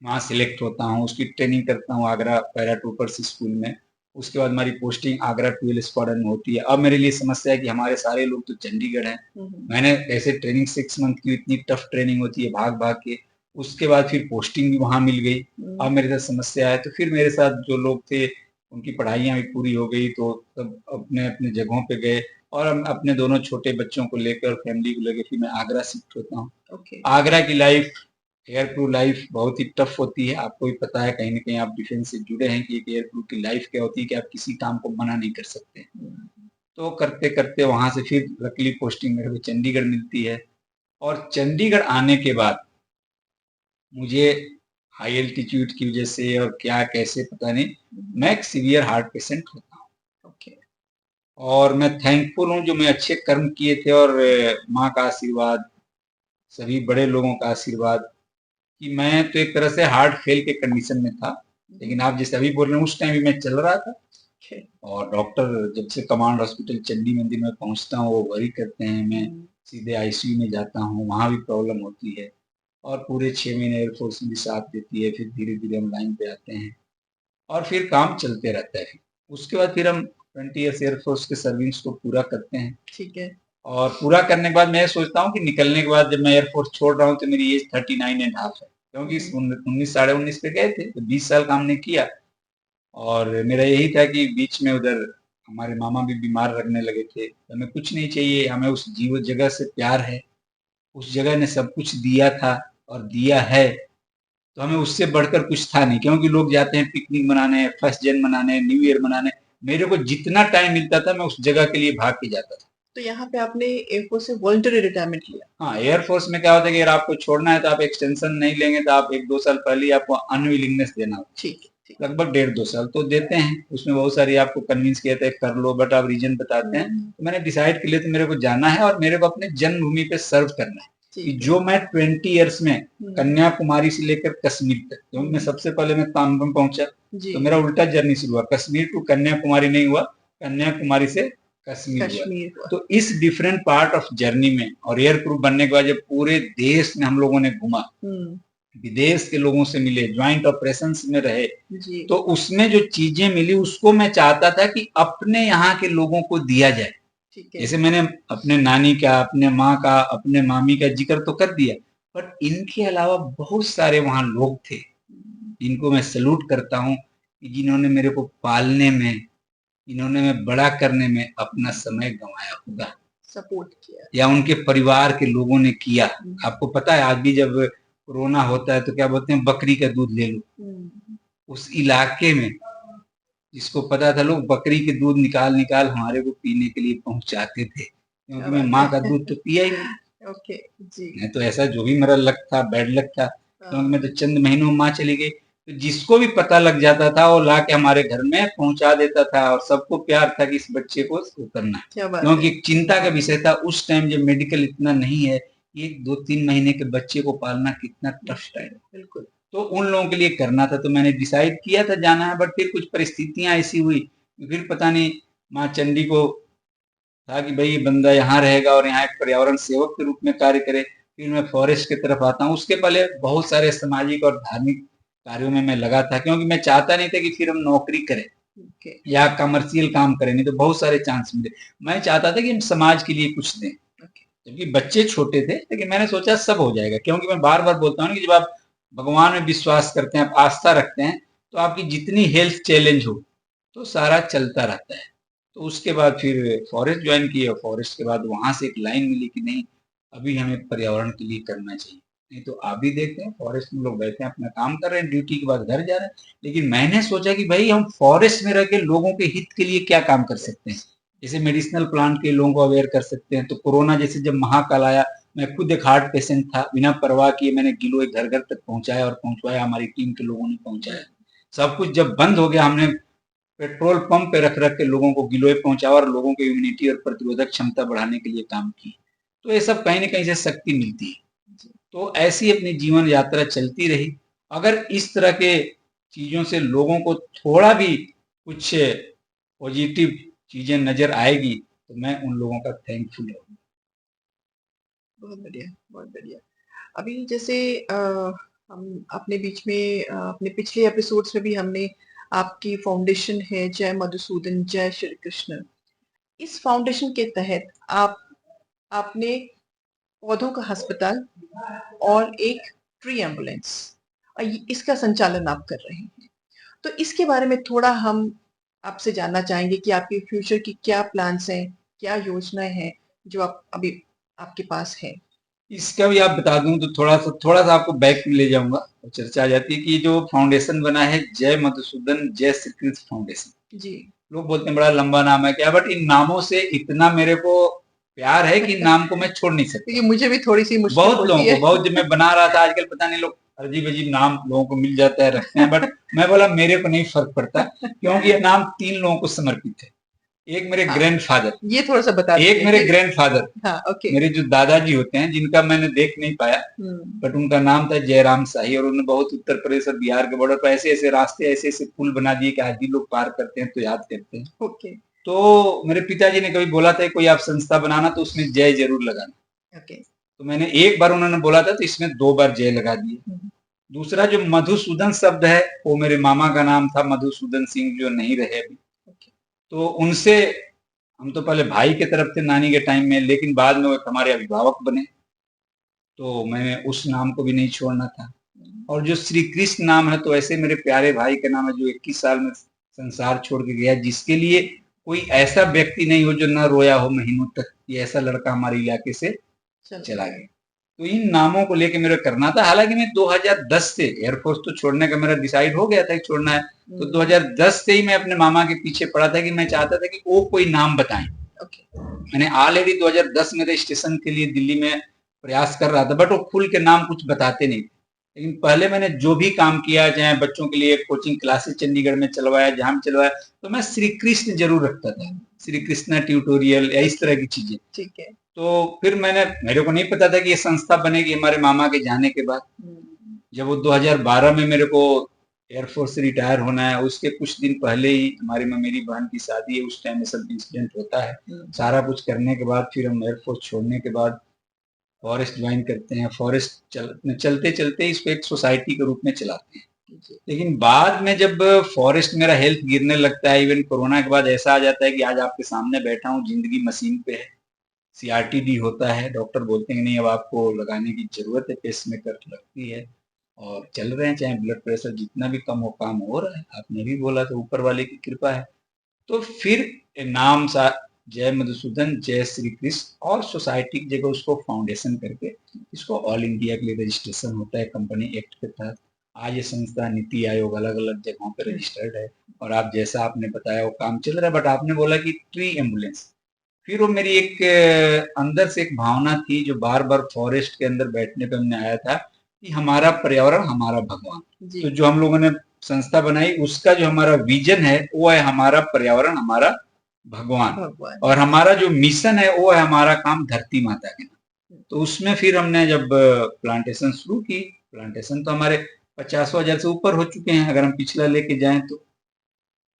वहाँ सिलेक्ट होता हूँ, उसकी ट्रेनिंग करता हूँ आगरा पैराट्रूपर्स स्कूल में। उसके बाद हमारी पोस्टिंग आगरा 12 स्क्वाड्रन में होती है। अब मेरे लिए समस्या है कि हमारे सारे लोग तो चंडीगढ़ हैं, मैंने ऐसे ट्रेनिंग 6 मंथ की, इतनी टफ ट्रेनिंग होती है भाग भाग के। उसके बाद फिर पोस्टिंग भी वहाँ मिल गई। अब मेरे साथ समस्या है, तो फिर मेरे साथ जो लोग थे उनकी पढ़ाइयाँ भी पूरी हो गई, तो सब अपने अपने जगहों पे गए और हम अपने दोनों छोटे बच्चों को लेकर, फैमिली को लेकर फिर मैं आगरा शिफ्ट होता हूँ। आगरा की लाइफ, एयर क्रू लाइफ बहुत ही टफ होती है। आपको भी पता है, कहीं ना कहीं आप डिफेंस से जुड़े हैं कि एक एयर क्रू की लाइफ क्या होती है कि आप किसी काम को मना नहीं कर सकते। तो करते करते वहां से फिर लकली पोस्टिंग मेरे को चंडीगढ़ मिलती है। और चंडीगढ़ आने के बाद मुझे हाई एल्टीट्यूड की वजह से और क्या कैसे पता नहीं, मैं एक सीवियर हार्ट पेशेंट होता हूँ। और मैं थैंकफुल हूँ जो मैं अच्छे कर्म किए थे, और माँ का आशीर्वाद, सभी बड़े लोगों का आशीर्वाद, कि मैं तो एक तरह से हार्ट फेल के कंडीशन में था। लेकिन आप जैसे अभी बोल रहे हैं, उस टाइम भी मैं चल रहा था। और डॉक्टर जब से कमांड हॉस्पिटल चंडी मंदिर में पहुंचता हूँ, वो वरी करते हैं, मैं सीधे आईसीयू में जाता हूँ, वहाँ भी प्रॉब्लम होती है। और पूरे 6 महीने एयरफोर्स भी साथ देती है, फिर धीरे धीरे हम लाइन पे आते हैं और फिर काम चलते रहता है। उसके बाद फिर हम 20 ईयर्स एयरफोर्स के सर्विस को पूरा करते हैं। ठीक है। और पूरा करने के बाद मैं सोचता हूँ कि निकलने के बाद जब मैं एयरफोर्स छोड़ रहा हूँ तो मेरी एज 39.5 है, क्योंकि 19 साढ़े 19 पे गए थे, तो 20 साल काम नहीं किया। और मेरा यही था कि बीच में उधर हमारे मामा भी बीमार लगने लगे थे, तो हमें कुछ नहीं चाहिए, हमें उस जीव जगह से प्यार है, उस जगह ने सब कुछ दिया था और दिया है, तो हमें उससे बढ़कर कुछ था नहीं। क्योंकि लोग जाते हैं पिकनिक मनाने, फर्स्ट जन मनाने, न्यू ईयर मनाने, मेरे को जितना टाइम मिलता था मैं उस जगह के लिए भाग के जाता था। तो यहाँ पे आपने एयरफोर्स से वॉलंटरी रिटायरमेंट लिया? हाँ, एयरफोर्स में क्या होता है कि अगर आपको छोड़ना है तो आप एक्सटेंशन नहीं लेंगे, तो आप 1-2 साल पहले ही आपको अनविलिंगनेस देना होता है। ठीक, लगभग 1.5-2 साल तो देते हैं। उसमें बहुत सारी आपको कन्विंस किया था कर लो, बट आप रीजन बताते हैं। तो मैंने डिसाइड कर लिया तो मेरे को जाना है और मेरे को अपने जन्मभूमि पे सर्व करना है। कि जो मैं 20 इयर्स में कन्याकुमारी से लेकर कश्मीर तक, क्योंकि मैं सबसे पहले मैं तांबम पहुंचा, तो मेरा उल्टा जर्नी शुरू हुआ, कश्मीर टू कन्याकुमारी नहीं हुआ, कन्याकुमारी से कश्मीर हुआ। तो इस डिफरेंट पार्ट ऑफ जर्नी में और एयर क्रू बनने के बाद जब पूरे देश में हम लोगों ने घूमा, विदेश के लोगों से मिले, ज्वाइंट ऑपरेशन में रहे, तो उसमें जो चीजें मिली उसको मैं चाहता था कि अपने यहाँ के लोगों को दिया जाए। जैसे मैंने अपने नानी का, अपने माँ का, अपने मामी का जिक्र तो कर दिया, पर इनके अलावा बहुत सारे वहां लोग थे जिनको मैं सैल्यूट करता हूँ, जिन्होंने मेरे को पालने में, इन्होंने मैं बड़ा करने में अपना समय गंवाया होगा, सपोर्ट किया, या उनके परिवार के लोगों ने किया। आपको पता है आज भी जब कोरोना होता है तो क्या बोलते हैं, बकरी का दूध ले लो। उस इलाके में जिसको पता था, लोग बकरी के दूध निकाल निकाल हमारे को पीने के लिए पहुंचाते थे, क्योंकि मैं माँ का दूध तो पिया ही नहीं। ओके जी। मैं तो ऐसा जो भी मेरा लक था, बैड लक था, क्योंकि मैं तो चंद महीनों में माँ चली गई, तो जिसको भी पता लग जाता था वो ला के हमारे घर में पहुंचा देता था, और सबको प्यार था कि इस बच्चे को करना, क्योंकि चिंता का विषय था। उस टाइम जब मेडिकल इतना नहीं है एक 2-3 महीने के बच्चे को पालना कितना टफ टाइम है। बिल्कुल। तो उन लोगों के लिए करना था, तो मैंने डिसाइड किया था जाना है, बट फिर कुछ परिस्थितियां ऐसी हुई, फिर पता नहीं माँ चंडी को था कि भाई ये बंदा यहाँ रहेगा और यहाँ एक पर्यावरण सेवक के रूप में कार्य करे। फिर मैं फॉरेस्ट की तरफ आता हूँ। उसके पहले बहुत सारे सामाजिक और धार्मिक कार्यों में मैं लगा था, क्योंकि मैं चाहता नहीं था कि फिर हम नौकरी करें या कमर्शियल काम करें, नहीं तो बहुत सारे चांस मिले। मैं चाहता था कि हम समाज के लिए कुछ दें, क्योंकि बच्चे छोटे थे। लेकिन मैंने सोचा सब हो जाएगा, क्योंकि मैं बार बार बोलता हूँ कि जब आप भगवान में विश्वास करते हैं, आप आस्था रखते हैं, तो आपकी जितनी हेल्थ चैलेंज हो तो सारा चलता रहता है। तो उसके बाद फिर फॉरेस्ट ज्वाइन किए, और फॉरेस्ट के बाद वहां से एक लाइन मिली कि नहीं, अभी हमें पर्यावरण के लिए करना चाहिए। नहीं तो आप भी देखते हैं फॉरेस्ट में लोग बैठे हैं, अपना काम कर रहे हैं, ड्यूटी के बाद घर जा रहे हैं। लेकिन मैंने सोचा कि भाई हम फॉरेस्ट में रह के लोगों के हित के लिए क्या काम कर सकते हैं। जैसे मेडिसिनल प्लांट के लोगों को अवेयर कर सकते हैं। तो कोरोना जैसे जब महाकाल आया, मैं खुद एक हार्ट पेशेंट था, बिना परवाह किए मैंने गिलोय घर घर तक पहुंचाया, और पहुंचवाया, हमारी टीम के लोगों ने पहुंचाया। सब कुछ जब बंद हो गया, हमने पेट्रोल पंप पे रख रख के लोगों को गिलोय पहुंचाया, और लोगों की इम्यूनिटी और प्रतिरोधक क्षमता बढ़ाने के लिए काम की। तो ये सब कहीं ना कहीं से शक्ति मिलती है। तो ऐसी अपनी जीवन यात्रा चलती रही। अगर इस तरह के चीजों से लोगों को थोड़ा भी कुछ पॉजिटिव चीजें नजर आएगी, तो मैं उन लोगों का थैंकफुल रहूंगा। बहुत बढ़िया, बहुत बढ़िया। अभी जैसे हम अपने बीच में अपने पिछले एपिसोड्स में भी हमने आपकी फाउंडेशन है जय मधुसूदन जय श्री कृष्ण, इस फाउंडेशन के तहत आपने पौधों का अस्पताल और एक ट्री एम्बुलेंस इसका संचालन आप कर रहे हैं। तो इसके बारे में थोड़ा हम आपसे जानना चाहेंगे कि आपके फ्यूचर की क्या प्लान्स हैं, क्या योजनाएं हैं जो आप अभी आपके पास है। इसका भी आप बता दूं तो थोड़ा सा आपको बैक में ले जाऊंगा, और चर्चा आ जाती है कि जो फाउंडेशन बना है जय मधुसूदन जय श्री कृष्ण फाउंडेशन जी। लोग बोलते हैं बड़ा लंबा नाम है क्या, बट इन नामों से इतना मेरे को प्यार है कि इन नाम को मैं छोड़ नहीं सकता। क्योंकि मुझे भी थोड़ी सी मुश्किल बहुत होती लोगों है। को, बहुत जब मैं बना रहा था, आजकल पता नहीं लोग अजीब अजीब नाम लोगों को मिल जाता है, रखते हैं, बट मैं बोला मेरे को नहीं फर्क पड़ता, क्योंकि ये नाम 3 लोगों को समर्पित है। एक मेरे ग्रैंडफादर, ये थोड़ा सा बता एक मेरे ग्रैंडफादर, मेरे जो दादाजी होते हैं, जिनका मैंने देख नहीं पाया, बट उनका नाम था जयराम शाही, और उन्होंने बहुत उत्तर प्रदेश और बिहार के बॉर्डर पर ऐसे ऐसे रास्ते, ऐसे ऐसे पुल बना दिए कि आज भी लोग पार करते हैं तो याद करते हैं। तो मेरे पिताजी ने कभी बोला था कोई आप संस्था बनाना तो उसमें जय जरूर लगाना। तो मैंने एक बार उन्होंने बोला था तो इसमें 2 बार जय लगा दिए। दूसरा जो मधुसूदन शब्द है, वो मेरे मामा का नाम था, मधुसूदन सिंह, जो नहीं रहे अभी। तो उनसे हम तो पहले भाई के तरफ थे नानी के टाइम में, लेकिन बाद में वो हमारे अभिभावक बने, तो मैंने उस नाम को भी नहीं छोड़ना था। और जो श्री कृष्ण नाम है, तो ऐसे मेरे प्यारे भाई का नाम है जो 21 साल में संसार छोड़ के गया, जिसके लिए कोई ऐसा व्यक्ति नहीं हो जो न रोया हो महीनों तक। ये ऐसा लड़का हमारे इलाके से चला गया। तो इन नामों को लेके मेरा करना था। हालांकि मैं 2010 से एयरफोर्स तो छोड़ने का मेरा डिसाइड हो गया था कि छोड़ना है, तो 2010 से ही मैं अपने मामा के पीछे पड़ा था कि मैं चाहता था कि वो कोई नाम बताएं। मैंने ऑलरेडी 2010 में रजिस्ट्रेशन के लिए दिल्ली में प्रयास कर रहा था, बट वो खुल के नाम कुछ बताते नहीं थे। लेकिन पहले मैंने जो भी काम किया, चाहे बच्चों के लिए कोचिंग क्लासेस चंडीगढ़ में चलवाया, जहां भी चलवाया, तो मैं श्री कृष्ण जरूर रखता था, श्री कृष्णा ट्यूटोरियल या इस तरह की चीजें। ठीक है। तो फिर मेरे को नहीं पता था कि ये संस्था बनेगी हमारे मामा के जाने के बाद। जब वो 2012 में मेरे को एयरफोर्स से रिटायर होना है, उसके कुछ दिन पहले ही हमारी मेरी बहन की शादी है, उस टाइम में सब इंसिडेंट होता है। सारा कुछ करने के बाद फिर हम एयरफोर्स छोड़ने के बाद फॉरेस्ट ज्वाइन करते हैं। फॉरेस्ट चलते चलते इसको एक सोसाइटी के रूप में चलाते हैं। लेकिन बाद में जब फॉरेस्ट मेरा हेल्थ गिरने लगता है, इवन कोरोना के बाद ऐसा आ जाता है कि आज आपके सामने बैठा हूँ, जिंदगी मशीन पे है, CRTD होता है, डॉक्टर बोलते हैं नहीं अब आपको लगाने की जरूरत है, पेसमेकर लगती है, और चल रहे हैं, चाहे ब्लड प्रेशर जितना भी कम हो, काम हो रहा है। आपने भी बोला तो ऊपर वाले की कृपा है। तो फिर नाम सा जय मधुसूदन जय श्री कृष्ण, और सोसाइटी की जगह उसको फाउंडेशन करके इसको ऑल इंडिया के लिए रजिस्ट्रेशन होता है कंपनी एक्ट के तहत। आज ये संस्था नीति आयोग अलग अलग जगहों पर रजिस्टर्ड है, और आप जैसा आपने बताया वो काम चल रहा है। बट आपने बोला कि ट्री एम्बुलेंस, फिर वो मेरी एक अंदर से एक भावना थी जो बार बार फॉरेस्ट के अंदर बैठने पे हमने आया था कि हमारा पर्यावरण हमारा भगवान। तो जो हम लोगों ने संस्था बनाई, उसका जो हमारा विजन है वो है हमारा पर्यावरण हमारा भगवान, और हमारा जो मिशन है वो है हमारा काम धरती माता के नाम। तो उसमें फिर हमने जब प्लांटेशन शुरू की, प्लांटेशन तो हमारे 50,000 से ऊपर हो चुके हैं अगर हम पिछला लेके जाएं तो।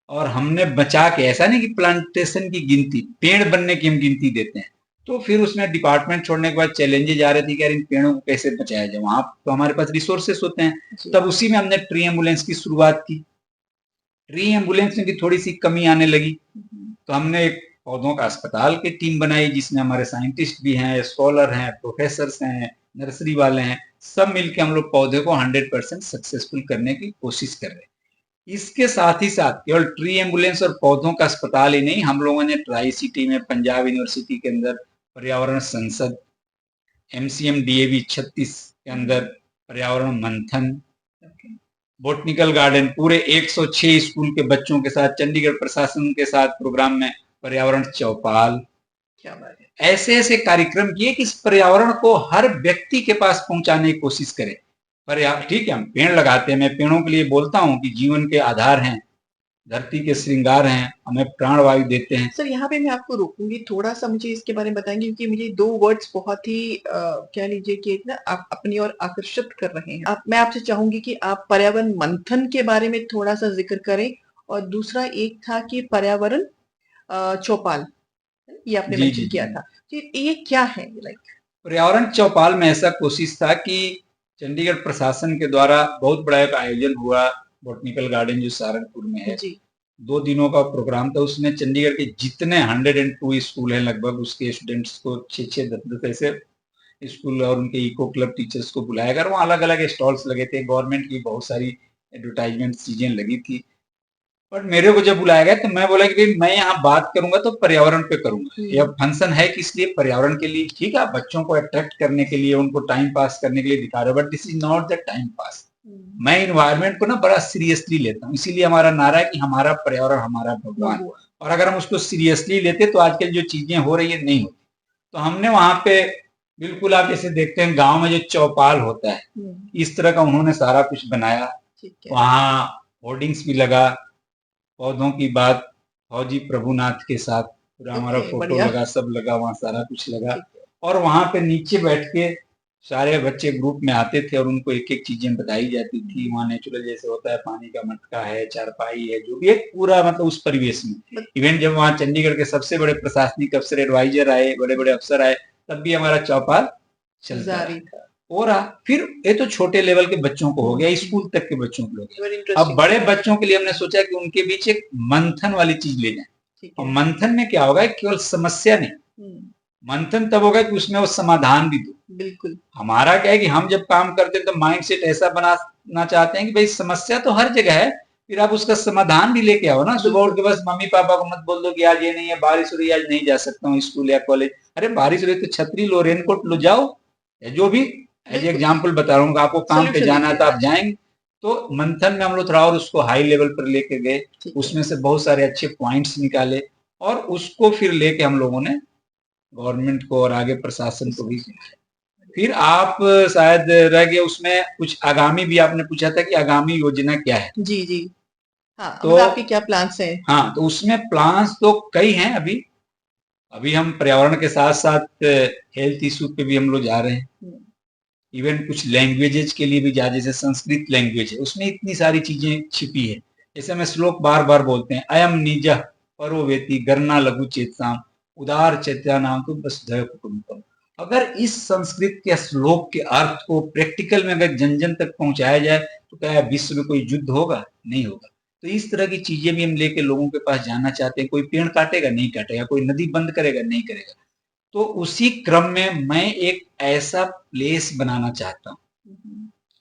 और हमने बचा के, ऐसा नहीं कि प्लांटेशन की गिनती, पेड़ बनने की हम गिनती देते हैं। तो फिर उसमें डिपार्टमेंट छोड़ने के बाद चैलेंजेज आ रहे थे कि यार इन पेड़ों को कैसे बचाया जाए, वहां तो हमारे पास रिसोर्सेस होते हैं। तब उसी में हमने ट्री एम्बुलेंस की शुरुआत की। ट्री एम्बुलेंस में भी थोड़ी सी कमी आने लगी, तो हमने एक पौधों का अस्पताल की टीम बनाई जिसमें हमारे साइंटिस्ट भी हैं, स्कॉलर हैं, प्रोफेसर हैं, नर्सरी वाले हैं, सब मिलके हम लोग पौधे को 100% सक्सेसफुल करने की कोशिश कर रहे हैं। इसके साथ ही साथ केवल ट्री एम्बुलेंस और पौधों का अस्पताल ही नहीं, हम लोगों ने ट्राई सिटी में पंजाब यूनिवर्सिटी के अंदर पर्यावरण संसद, एमसीएम डीएवी 36 के अंदर पर्यावरण मंथन, बोटनिकल गार्डन, पूरे 106 स्कूल के बच्चों के साथ, चंडीगढ़ प्रशासन के साथ प्रोग्राम में पर्यावरण चौपाल, क्या बात है। ऐसे ऐसे कार्यक्रम किए कि इस पर्यावरण को हर व्यक्ति के पास पहुंचाने की कोशिश करें। ठीक है, हम पेड़ लगाते हैं, मैं पेड़ों के लिए बोलता हूँ कि जीवन के आधार हैं, धरती के श्रृंगार हैं, हमें प्राणवायु देते हैं। सर यहाँ पे मैं आपको रोकूंगी, थोड़ा सा मुझे इसके बारे में बताएंगे क्योंकि मुझे 2 वर्ड्स बहुत ही कह लीजिए कि ना आप अपनी ओर आकर्षित कर रहे हैं। मैं आपसे चाहूंगी कि आप पर्यावरण मंथन के बारे में थोड़ा सा जिक्र करें, और दूसरा एक था कि पर्यावरण चौपाल, ये आपने जी जी मेंशन जी किया था। ये क्या है लाइक? पर्यावरण चौपाल में ऐसा कोशिश था कि चंडीगढ़ प्रशासन के द्वारा बहुत बड़ा एक आयोजन हुआ, बोटनिकल गार्डन जो सहारनपुर में है। जी। 2 दिनों का प्रोग्राम था, उसमें चंडीगढ़ के जितने 102 स्कूल हैं लगभग, उसके स्टूडेंट्स को 6-6 10-10 ऐसे स्कूल और उनके इको क्लब टीचर्स को बुलाया गया। वहाँ अलग अलग स्टॉल्स लगे थे, गवर्नमेंट की बहुत सारी एडवर्टाइजमेंट चीजें लगी थी। बट मेरे को जब बुलाया गया तो मैं बोला कि भाई मैं यहाँ बात करूंगा तो पर्यावरण पे करूंगा। यह फंक्शन है किस लिए? पर्यावरण के लिए। ठीक है, बच्चों को अट्रैक्ट करने के लिए, उनको टाइम पास करने के लिए दिखा रहे हो, but this is not the time pass. मैं इन्वायरमेंट को ना बड़ा सीरियसली लेता हूँ, इसीलिए हमारा नारा है कि हमारा पर्यावरण हमारा भगवान। और अगर हम उसको सीरियसली लेते तो आजकल जो चीजें हो रही है नहीं होती। तो हमने वहां पे बिल्कुल, आप जैसे देखते हैं गांव में जो चौपाल होता है, इस तरह का उन्होंने सारा कुछ बनाया। वहाँ होर्डिंग्स भी लगा, पौधों की बात फौजी प्रभुनाथ के साथ, पूरा हमारा फोटो लगा, सब लगा, वहाँ सारा कुछ लगा। और वहां पे नीचे बैठ के सारे बच्चे ग्रुप में आते थे और उनको एक एक चीजें बताई जाती थी। वहाँ नेचुरल जैसे होता है, पानी का मटका है, चारपाई है, जो भी एक पूरा मतलब उस परिवेश में। इवेंट जब वहाँ चंडीगढ़ के सबसे बड़े प्रशासनिक अफसर, एडवाइजर आए, बड़े बड़े अफसर आए, तब भी हमारा चौपाल चलता रहा। और फिर ये तो छोटे लेवल के बच्चों को हो गया, स्कूल तक के बच्चों को हो गया। अब बड़े बच्चों के लिए हमने सोचा कि उनके बीच एक मंथन वाली चीज ले जाए। और मंथन में क्या होगा, केवल समस्या नहीं, मंथन तब होगा कि उसमें वो समाधान भी दो। बिल्कुल। हमारा क्या है कि हम जब काम करते हैं तो माइंड सेट ऐसा बनाना चाहते हैं कि भाई समस्या तो हर जगह है, फिर आप उसका समाधान भी लेके आओ ना। सुबह उठ के बस मम्मी पापा को मत बोल दो कि आज ये नहीं है, बारिश हो रही है, आज नहीं जा सकता हूँ स्कूल या कॉलेज। अरे बारिश हो रही है तो छतरी लो, रेनकोट लो, जाओ। जो भी एज एग्जाम्पल बता रहा हूँ, आपको काम पे जाना है तो आप जाएंगे। तो मंथन में हम लोग थोड़ा और उसको हाई लेवल पर लेके गए, उसमें से बहुत सारे अच्छे पॉइंट्स निकाले और उसको फिर लेके हम लोगों ने गवर्नमेंट को और आगे प्रशासन को भी। फिर आप शायद रह गए उसमें कुछ आगामी भी आपने पूछा था कि आगामी योजना क्या है। जी जी हाँ, तो आपके क्या प्लान्स हैं? हाँ, तो उसमें प्लान्स तो कई हैं। अभी हम पर्यावरण के साथ साथ हेल्थ इशू पे भी हम लोग जा रहे हैं। इवन कुछ लैंग्वेजेज के लिए भी जा, जैसे संस्कृत लैंग्वेज है, उसमें इतनी सारी चीजें छिपी है। जैसे हमें श्लोक बार बार बोलते हैं, अयम निज परो वेति गणना लघु चेतसाम उदार चैत्या नाम तो बस कुटुंबम। अगर इस संस्कृत के श्लोक के अर्थ को प्रैक्टिकल में अगर जन जन तक पहुंचाया जाए तो क्या विश्व में कोई युद्ध होगा? नहीं होगा। तो इस तरह की चीजें भी हम लेके लोगों के पास जाना चाहते हैं। कोई पेड़ काटेगा? नहीं काटेगा। कोई नदी बंद करेगा? नहीं करेगा। तो उसी क्रम में मैं एक ऐसा प्लेस बनाना चाहता हूँ,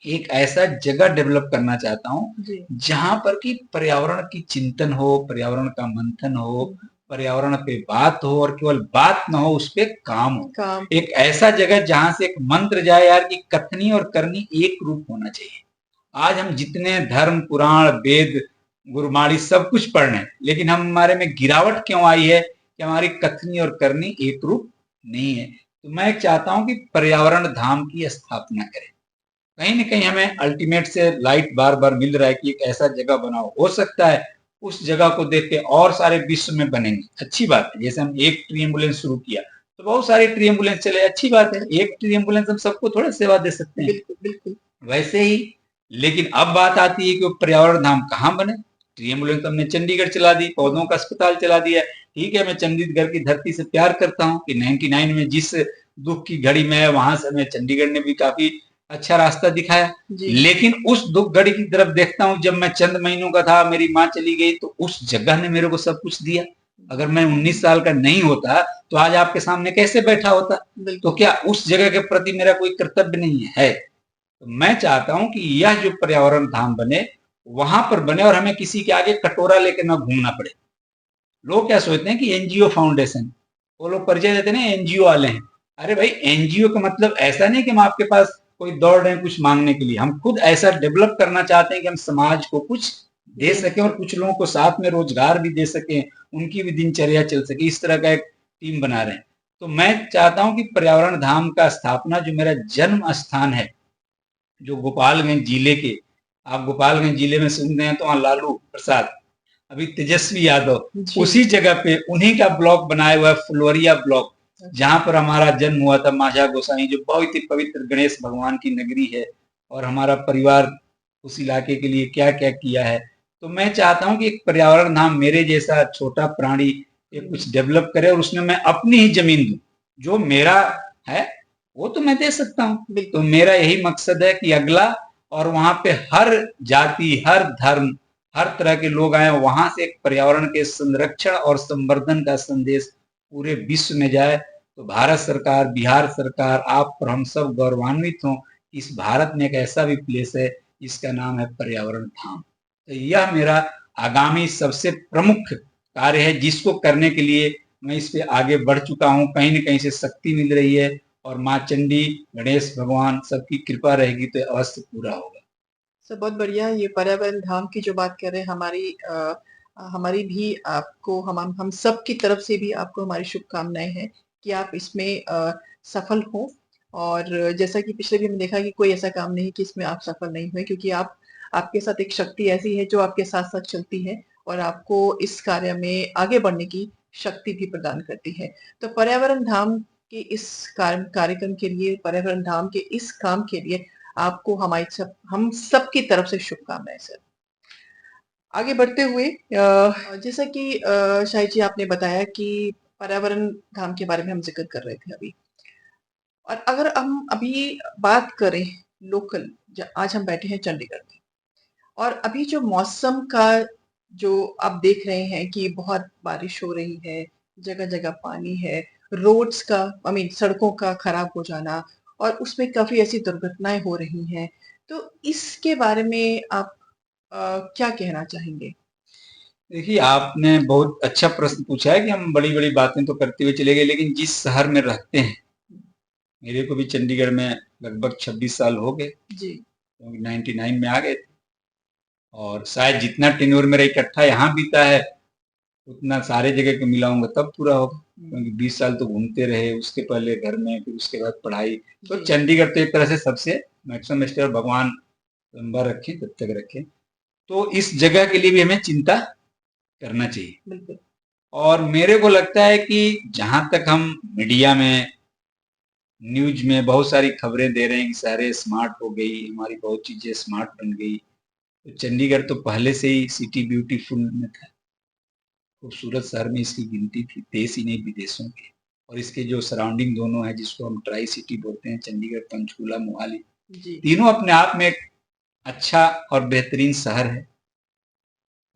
एक ऐसा जगह डेवलप करना चाहता हूँ जहां पर कि पर्यावरण की चिंतन हो, पर्यावरण का मंथन हो, पर्यावरण पे बात हो, और केवल बात ना हो, उस पे काम हो। एक ऐसा जगह जहां से एक मंत्र जाए यार कि कथनी और करनी एक रूप होना चाहिए। आज हम जितने धर्म, पुराण, वेद, गुरबाणी सब कुछ पढ़ रहे हैं, लेकिन हमारे में गिरावट क्यों आई है कि हमारी कथनी और करनी एक रूप नहीं है। तो मैं चाहता हूं कि पर्यावरण धाम की स्थापना करें। कहीं ना कहीं हमें अल्टीमेट से लाइट बार बार मिल रहा है कि एक ऐसा जगह बनाओ। हो सकता है उस जगह को देख के और सारे विश्व में बनेंगे, अच्छी बात है। जैसे हम एक ट्री एम्बुलेंस शुरू किया तो बहुत सारी ट्री एम्बुलेंस चले, अच्छी बात है, एक ट्री एम्बुलेंस हम सबको थोड़ा सेवा दे सकते हैं। बिल्कुल, बिल्कुल। वैसे ही लेकिन अब बात आती है कि वो पर्यावरण धाम कहाँ बने। ट्री एम्बुलेंस हमने चंडीगढ़ चला दी, पौधों का अस्पताल चला दिया। ठीक है, मैं चंडीगढ़ की धरती से प्यार करता हूँ कि 99 में जिस दुख की घड़ी में है, वहां से हमें चंडीगढ़ ने भी काफी अच्छा रास्ता दिखाया। जी। लेकिन उस दुख घड़ी की तरफ देखता हूँ, जब मैं चंद महीनों का था, मेरी माँ चली गई, तो उस जगह ने मेरे को सब कुछ दिया। अगर मैं 19 साल का नहीं होता तो आज आपके सामने कैसे बैठा होता। तो क्या उस जगह के प्रति मेरा कोई कर्तव्य नहीं है? तो मैं चाहता हूं कि यह जो पर्यावरण धाम बने, वहां पर बने और हमें किसी के आगे कटोरा लेकर ना घूमना पड़े। लोग क्या सोचते हैं कि एनजीओ फाउंडेशन, वो लोग परिचय देते हैं एनजीओ वाले हैं। अरे भाई, एनजीओ का मतलब ऐसा नहीं कि हम आपके पास कोई दौड़ रहे हैं कुछ मांगने के लिए। हम खुद ऐसा डेवलप करना चाहते हैं कि हम समाज को कुछ दे सकें और कुछ लोगों को साथ में रोजगार भी दे सकें, उनकी भी दिनचर्या चल सके। इस तरह का एक टीम बना रहे हैं। तो मैं चाहता हूं कि पर्यावरण धाम का स्थापना, जो मेरा जन्म स्थान है, जो गोपालगंज जिले के, आप गोपालगंज जिले में सुनते हैं तो वहाँ लालू प्रसाद, अभी तेजस्वी यादव, उसी जगह पे उन्हीं का ब्लॉक बनाया हुआ है, फुलवरिया ब्लॉक, जहां पर हमारा जन्म हुआ था। माझा गोसाई, जो बहुत ही पवित्र गणेश भगवान की नगरी है, और हमारा परिवार उस इलाके के लिए क्या क्या किया है। तो मैं चाहता हूं कि एक पर्यावरण धाम मेरे जैसा छोटा प्राणी एक कुछ डेवलप करे, और उसमें मैं अपनी ही जमीन दूं। जो मेरा है वो तो मैं दे सकता हूँ। तो मेरा यही मकसद है कि अगला, और वहां पे हर जाति, हर धर्म, हर तरह के लोग आए, वहां से एक पर्यावरण के संरक्षण और संवर्धन का संदेश पूरे विश्व में जाए। तो भारत सरकार, बिहार सरकार, आप और हम सब गौरवान्वित हों। इस भारत में एक ऐसा भी प्लेस है जिसका नाम है पर्यावरण धाम। तो यह मेरा आगामी सबसे प्रमुख कार्य है, जिसको करने के लिए मैं इस पे आगे बढ़ चुका हूँ। कहीं न कहीं से शक्ति मिल रही है, और माँ चंडी, गणेश भगवान सबकी कृपा रहेगी तो अवश्य पूरा होगा। सब बहुत बढ़िया। ये पर्यावरण धाम की जो बात कर रहे हैं, हमारी भी आपको, हम सब की तरफ से भी आपको हमारी शुभकामनाएं हैं कि आप इसमें सफल हो। और जैसा कि पिछले भी हमने देखा कि कोई ऐसा काम नहीं कि इसमें आप सफल नहीं हुए, क्योंकि आपके साथ एक शक्ति ऐसी है जो आपके साथ साथ चलती है और आपको इस कार्य में आगे बढ़ने की शक्ति भी प्रदान करती है। तो पर्यावरण धाम के इस कार्यक्रम के लिए, पर्यावरण धाम के इस काम के लिए आपको हम सब की तरफ से शुभकामनाएं सर। आगे बढ़ते हुए, जैसा कि शाहिद जी आपने बताया कि पर्यावरण धाम के बारे में हम जिक्र कर रहे थे अभी, और अगर हम अभी बात करें लोकल, आज हम बैठे हैं चंडीगढ़ में, और अभी जो मौसम का जो आप देख रहे हैं कि बहुत बारिश हो रही है, जगह जगह पानी है, रोड्स का, सड़कों का खराब हो जाना, और उसमें काफी ऐसी दुर्घटनाएं हो रही हैं। तो इसके बारे में आप क्या कहना चाहेंगे? देखिए, आपने बहुत अच्छा प्रश्न पूछा है कि हम बड़ी-बड़ी बातें तो करते हुए चले गए, लेकिन जिस शहर में रहते हैं, मेरे को भी चंडीगढ़ में लगभग 26 साल हो गए, जी। क्योंकि 99 में आ गए थे। और शायद जितना टेन्योर मेरा इकट्ठा यहाँ बीता है, उतना सारे जगह को मिलाऊंगा तब पूरा होगा, क्योंकि 20 साल तो घूमते रहे। उसके पहले घर में, फिर उसके बाद पढ़ाई। तो चंडीगढ़ तो एक तरह से सबसे मैक्सिमम स्टेयर, भगवान लंबा रखे, तब तक रखे। तो इस जगह के लिए भी हमें चिंता करना चाहिए। बिल्कुल। और मेरे को लगता है कि जहां तक हम मीडिया में, न्यूज में बहुत सारी खबरें दे रहे हैं कि शहरें स्मार्ट हो गई, हमारी बहुत चीजें स्मार्ट बन गई, तो चंडीगढ़ तो पहले से ही सिटी ब्यूटीफुल में था। खूबसूरत शहर में इसकी गिनती थी, देश ही नहीं विदेशों के। और इसके जो सराउंडिंग दोनों है, जिसको हम ट्राई सिटी बोलते हैं, चंडीगढ़, पंचकूला, मोहाली, तीनों अपने आप में एक अच्छा और बेहतरीन शहर है।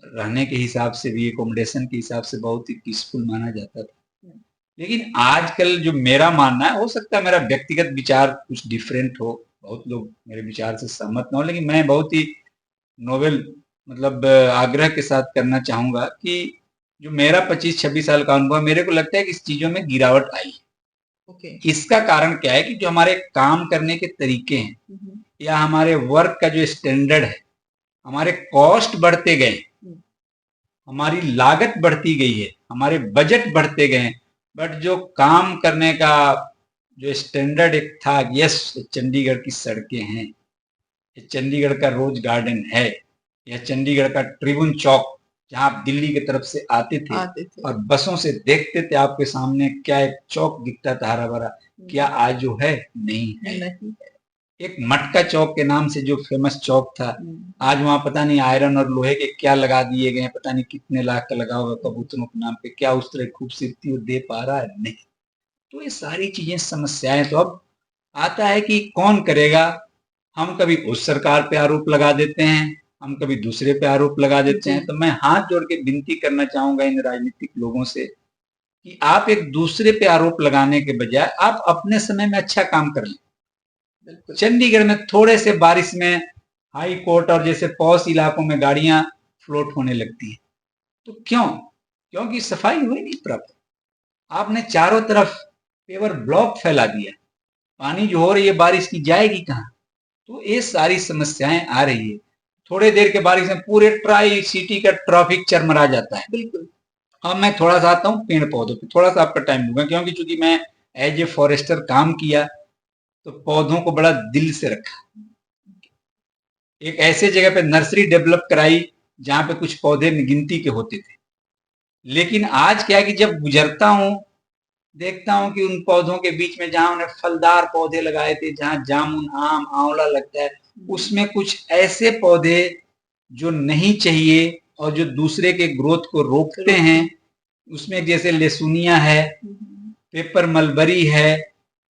रहने के हिसाब से भी, एकोमोडेशन के हिसाब से बहुत ही पीसफुल माना जाता था। लेकिन आजकल जो मेरा मानना है, हो सकता है मेरा व्यक्तिगत विचार कुछ डिफरेंट हो, बहुत लोग मेरे विचार से सहमत न हो, लेकिन मैं बहुत ही नोवेल, मतलब आग्रह के साथ करना चाहूंगा कि जो मेरा 25-26 साल का अनुभव, मेरे को लगता है कि इस चीजों में गिरावट आई है। इसका कारण क्या है कि जो हमारे काम करने के तरीके हैं, या हमारे वर्क का जो स्टैंडर्ड है, हमारे कॉस्ट बढ़ते गए, हमारी लागत बढ़ती गई है, हमारे बजट बढ़ते गए, बट जो काम करने का जो स्टैंडर्ड एक था, यस चंडीगढ़ की सड़कें हैं, ये चंडीगढ़ का रोज गार्डन है, यह चंडीगढ़ का ट्रिब्यून चौक, जहाँ आप दिल्ली की तरफ से आते थे आते थे। और बसों से देखते थे आपके सामने क्या एक चौक दिखता था हरा भरा, क्या आज जो है नहीं है। नहीं। एक मटका चौक के नाम से जो फेमस चौक था, आज वहां पता नहीं आयरन और लोहे के क्या लगा दिए गए, पता नहीं कितने लाख का लगा होगा कबूतरों के नाम पे, क्या उस तरह खूबसूरती वो दे पा रहा है? नहीं। तो ये सारी चीजें समस्याएं, तो अब आता है कि कौन करेगा। हम कभी उस सरकार पे आरोप लगा देते हैं, हम कभी दूसरे पे आरोप लगा देते हैं। तो मैं हाथ जोड़ के विनती करना चाहूंगा इन राजनीतिक लोगों से कि आप एक दूसरे पे आरोप लगाने के बजाय आप अपने समय में अच्छा काम कर लें। चंडीगढ़ में थोड़े से बारिश में हाई कोर्ट और जैसे पॉश इलाकों में गाड़ियां फ्लोट होने लगती है, तो क्यों? क्योंकि सफाई हुई नहीं प्रॉपर। आपने चारों तरफ पेवर ब्लॉक फैला दिया, पानी जो हो रही है बारिश की जाएगी कहाँ? तो ये सारी समस्याएं आ रही है। थोड़े देर के बारिश में पूरे ट्राई सिटी का ट्रैफिक चरमरा जाता है। बिल्कुल। अब मैं थोड़ा सा आता हूँ पेड़ पौधों पे, थोड़ा सा आपका टाइम लूंगा क्योंकि चूंकि मैं एज ए फॉरेस्टर काम किया तो पौधों को बड़ा दिल से रखा। एक ऐसे जगह पे नर्सरी डेवलप कराई जहां पे कुछ पौधे गिनती के होते थे, लेकिन आज क्या है कि जब गुजरता हूं देखता हूं कि उन पौधों के बीच में जहां उन्हें फलदार पौधे लगाए थे, जहां जामुन आम आंवला लगता है, उसमें कुछ ऐसे पौधे जो नहीं चाहिए और जो दूसरे के ग्रोथ को रोकते हैं, उसमें जैसे लेसुनिया है, पेपर मलबरी है,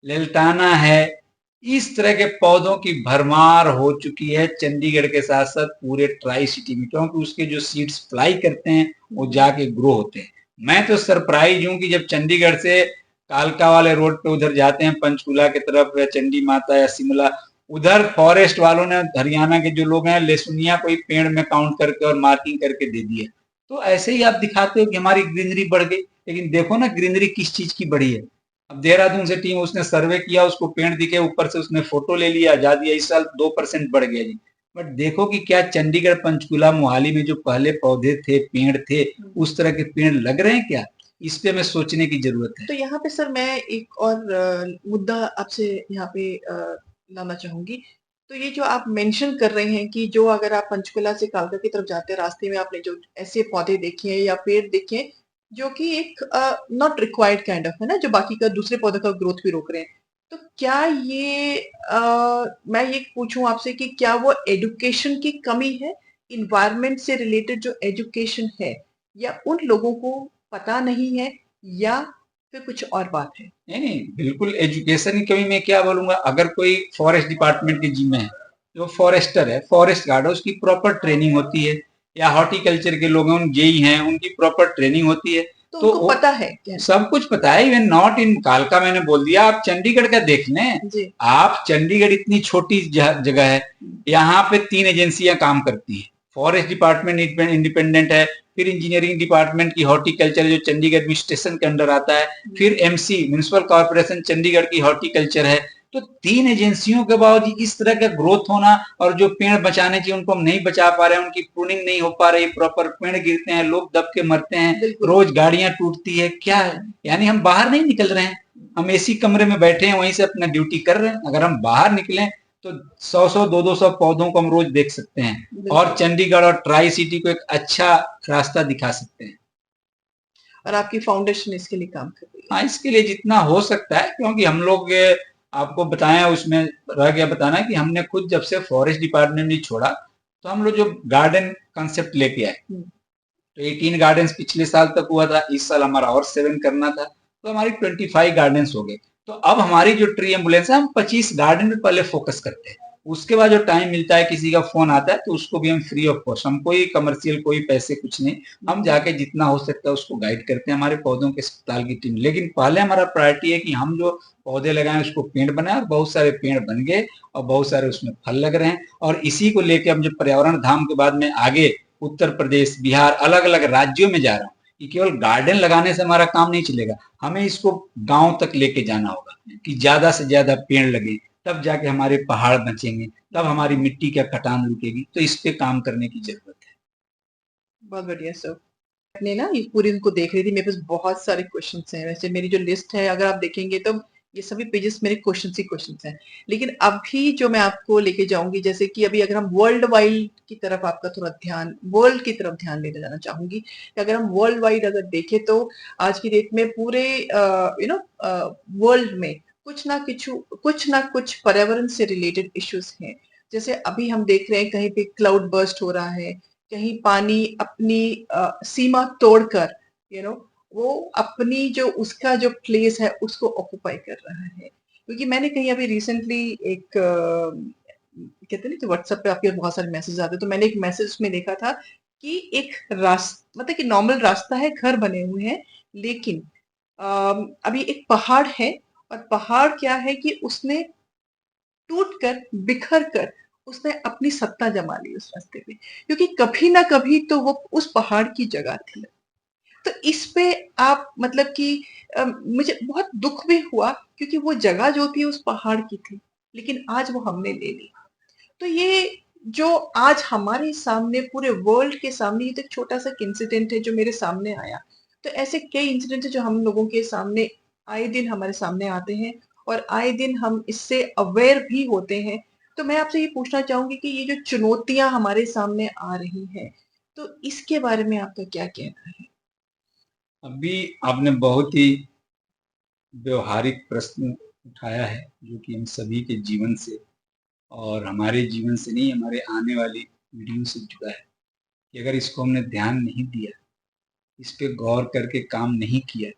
लेल्टाना है, इस तरह के पौधों की भरमार हो चुकी है चंडीगढ़ के साथ साथ पूरे ट्राई सिटी में, क्योंकि उसके जो सीड्स फ्लाई करते हैं वो जाके ग्रो होते हैं। मैं तो सरप्राइज हूं कि जब चंडीगढ़ से कालका वाले रोड पे उधर जाते हैं पंचकूला की तरफ या चंडी माता या शिमला, उधर फॉरेस्ट वालों ने हरियाणा के जो लोग हैं लेसुनिया को पेड़ में काउंट करके और मार्किंग करके दे दिए। तो ऐसे ही आप दिखाते हो कि हमारी ग्रीनरी बढ़ गई, लेकिन देखो ना ग्रीनरी किस चीज की बढ़ी है। अब देहरादून से टीम उसने सर्वे किया, उसको पेड़ दिखे, ऊपर से उसने फोटो ले लिया, जा दिया, इस साल 2% बढ़ गया जी। बट देखो कि क्या चंडीगढ़ पंचकुला मोहाली में जो पहले पौधे थे पेड़ थे उस तरह के पेड़ लग रहे हैं क्या? इस पे हमें सोचने की जरूरत है। तो यहाँ पे सर मैं एक और मुद्दा आपसे यहाँ पे लाना चाहूंगी। तो ये जो आप मेंशन कर रहे हैं कि जो अगर आप पंचकुला से कालका की तरफ जाते हैं रास्ते में आपने जो ऐसे पौधे देखे हैं या पेड़ देखे हैं जो कि एक नॉट रिक्वायर्ड काइंड ऑफ है ना, जो बाकी का दूसरे पौधे का ग्रोथ भी रोक रहे हैं, तो क्या ये मैं ये पूछूं आपसे कि क्या वो एजुकेशन की कमी है, इन्वायरमेंट से रिलेटेड जो एजुकेशन है, या उन लोगों को पता नहीं है, या फिर कुछ और बात है? नहीं, बिल्कुल एजुकेशन की कमी मैं क्या बोलूंगा। अगर कोई फॉरेस्ट डिपार्टमेंट के जिम्मे है, जो फॉरेस्टर है, फॉरेस्ट गार्ड है, उसकी प्रॉपर ट्रेनिंग होती है, या हॉर्टिकल्चर के लोग हैं, जेई हैं, उनकी प्रॉपर ट्रेनिंग होती है, तो उनको पता है क्या? सब कुछ पता है। इवन नॉट इन कालका, मैंने बोल दिया, आप चंडीगढ़ का देख लें। आप चंडीगढ़ इतनी छोटी जगह है, यहाँ पे 3 एजेंसियां काम करती है। फॉरेस्ट डिपार्टमेंट इंडिपेंडेंट है, फिर इंजीनियरिंग डिपार्टमेंट की हॉर्टिकल्चर जो चंडीगढ़ एडमिनिस्ट्रेशन के अंडर आता है, फिर एमसी म्युनिसिपल कॉर्पोरेशन चंडीगढ़ की हॉर्टिकल्चर है। तो 3 एजेंसियों के बावजूद इस तरह का ग्रोथ होना, और जो पेड़ बचाने चाहिए उनको हम नहीं बचा पा रहे हैं, उनकी प्रूनिंग नहीं हो पा रही, प्रॉपर पेड़ गिरते हैं, लोग दब के मरते हैं, रोज गाड़ियां टूटती है, क्या है? यानी हम बाहर नहीं निकल रहे हैं, हम एसी कमरे में बैठे हैं, वहीं से अपना ड्यूटी कर रहे हैं। अगर हम बाहर निकलें तो 100-100 200 पौधों को हम रोज देख सकते हैं और चंडीगढ़ और ट्राई सिटी को एक अच्छा रास्ता दिखा सकते हैं। और आपकी फाउंडेशन इसके लिए काम कर रही है? हाँ, इसके लिए जितना हो सकता है, क्योंकि हम लोग आपको बताया, उसमें रह गया बताना कि हमने खुद जब से फॉरेस्ट डिपार्टमेंट ने छोड़ा तो हम लोग जो गार्डन कंसेप्ट लेके आए, तो 18 गार्डन्स पिछले साल तक हुआ था, इस साल हमारा और 7 करना था, तो हमारी 25 गार्डन्स हो गए। तो अब हमारी जो ट्री एम्बुलेंस है, हम 25 गार्डन पे पहले फोकस करते हैं, उसके बाद जो टाइम मिलता है, किसी का फोन आता है तो उसको भी हम फ्री ऑफ कॉस्ट, हम कोई कमर्शियल कोई पैसे कुछ नहीं, हम जाके जितना हो सकता है उसको गाइड करते हैं, हमारे पौधों के अस्पताल की टीम। लेकिन पहले हमारा प्रायोरिटी है कि हम जो पौधे लगाए उसको पेड़ बनाए, और बहुत सारे पेड़ बन गए और बहुत सारे उसमें फल लग रहे हैं। और इसी को लेकर हम जब पर्यावरण धाम के बाद में आगे उत्तर प्रदेश, बिहार, अलग अलग राज्यों में जा रहा हूँ कि केवल गार्डन लगाने से हमारा काम नहीं चलेगा, हमें इसको गांव तक लेके जाना होगा कि ज्यादा से ज्यादा पेड़ लगे, तब जाके हमारे पहाड़ बचेंगे, तब हमारी मिट्टी का कटान रुकेगी। तो इस पे काम करने की जरूरत है। बहुत बढ़िया सर। अपने ना ये पूरी इनको देख रही थी, मेरे पास बहुत सारे क्वेश्चंस हैं। वैसे मेरी जो लिस्ट है अगर आप देखेंगे तो ये सभी पेजेस मेरे क्वेश्चन ही क्वेश्चन हैं। लेकिन अभी जो मैं आपको लेके जाऊंगी, जैसे कि अभी अगर हम वर्ल्ड वाइड की तरफ आपका थोड़ा ध्यान, वर्ल्ड की तरफ ध्यान लेने जाना चाहूंगी कि अगर हम वर्ल्ड वाइड अगर देखें तो आज की डेट में पूरे वर्ल्ड में कुछ ना कुछ पर्यावरण से रिलेटेड इश्यूज हैं। जैसे अभी हम देख रहे हैं कहीं पे क्लाउड बर्स्ट हो रहा है, कहीं पानी अपनी सीमा तोड़कर वो अपनी जो उसका जो प्लेस है उसको ऑक्युपाई कर रहा है। क्योंकि मैंने कहीं अभी रिसेंटली एक कहते हैं ना व्हाट्सएप पे आपके बहुत सारे मैसेज आते हैं, तो मैंने एक मैसेज में देखा था कि एक रास्ता, मतलब कि नॉर्मल रास्ता है, घर बने हुए हैं, लेकिन अभी एक पहाड़ है, और पहाड़ क्या है कि उसने टूट कर, बिखर कर उसने अपनी सत्ता जमा ली उस रास्ते पे, क्योंकि कभी ना कभी तो वो उस पहाड़ की जगह थी। तो इस पे आप मतलब कि मुझे बहुत दुख भी हुआ, क्योंकि वो जगह जो थी उस पहाड़ की थी, लेकिन आज वो हमने ले ली। तो ये जो आज हमारे सामने, पूरे वर्ल्ड के सामने, ये तो एक छोटा सा इंसिडेंट है जो मेरे सामने आया। तो ऐसे कई इंसिडेंट है जो हम लोगों के सामने आए दिन हमारे सामने आते हैं, और आए दिन हम इससे अवेयर भी होते हैं। तो मैं आपसे ये पूछना चाहूंगी कि ये जो चुनौतियां हमारे सामने आ रही हैं, तो इसके बारे में आपका क्या कहना है? अभी आपने बहुत ही व्यवहारिक प्रश्न उठाया है, जो कि हम सभी के जीवन से, और हमारे जीवन से नहीं, हमारे आने वाली पीढ़ियों से जुड़ा है। कि अगर इसको हमने ध्यान नहीं दिया, इस पे गौर करके काम नहीं किया,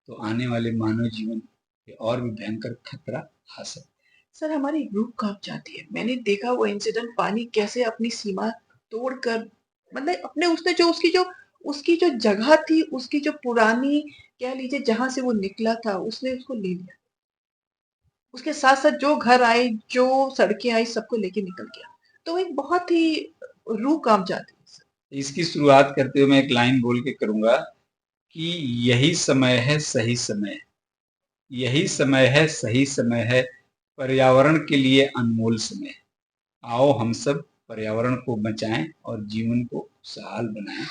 तो आने वाले मानव जीवन पे और भी भयंकर खतरा आ सकता है। सर, हमारी रूह कांप जाती है। मैंने देखा वो इंसिडेंट, पानी कैसे अपनी सीमा तोड़कर, मतलब अपने उसने जो उसकी जो जगह थी, उसकी जो पुरानी, कह लीजिए जहां से वो निकला था, उसने उसको ले लिया। उसके साथ साथ जो घर आए, जो सड़कें आई, सबको लेके निकल गया। तो एक बहुत ही रूह कांप जाती है सर। इसकी शुरुआत करते हुए मैं एक लाइन बोल के करूंगा कि यही समय है, सही समय है। यही समय है, सही समय है, पर्यावरण के लिए अनमोल समय है। आओ हम सब पर्यावरण को बचाएं और जीवन को खुशहाल बनाएं।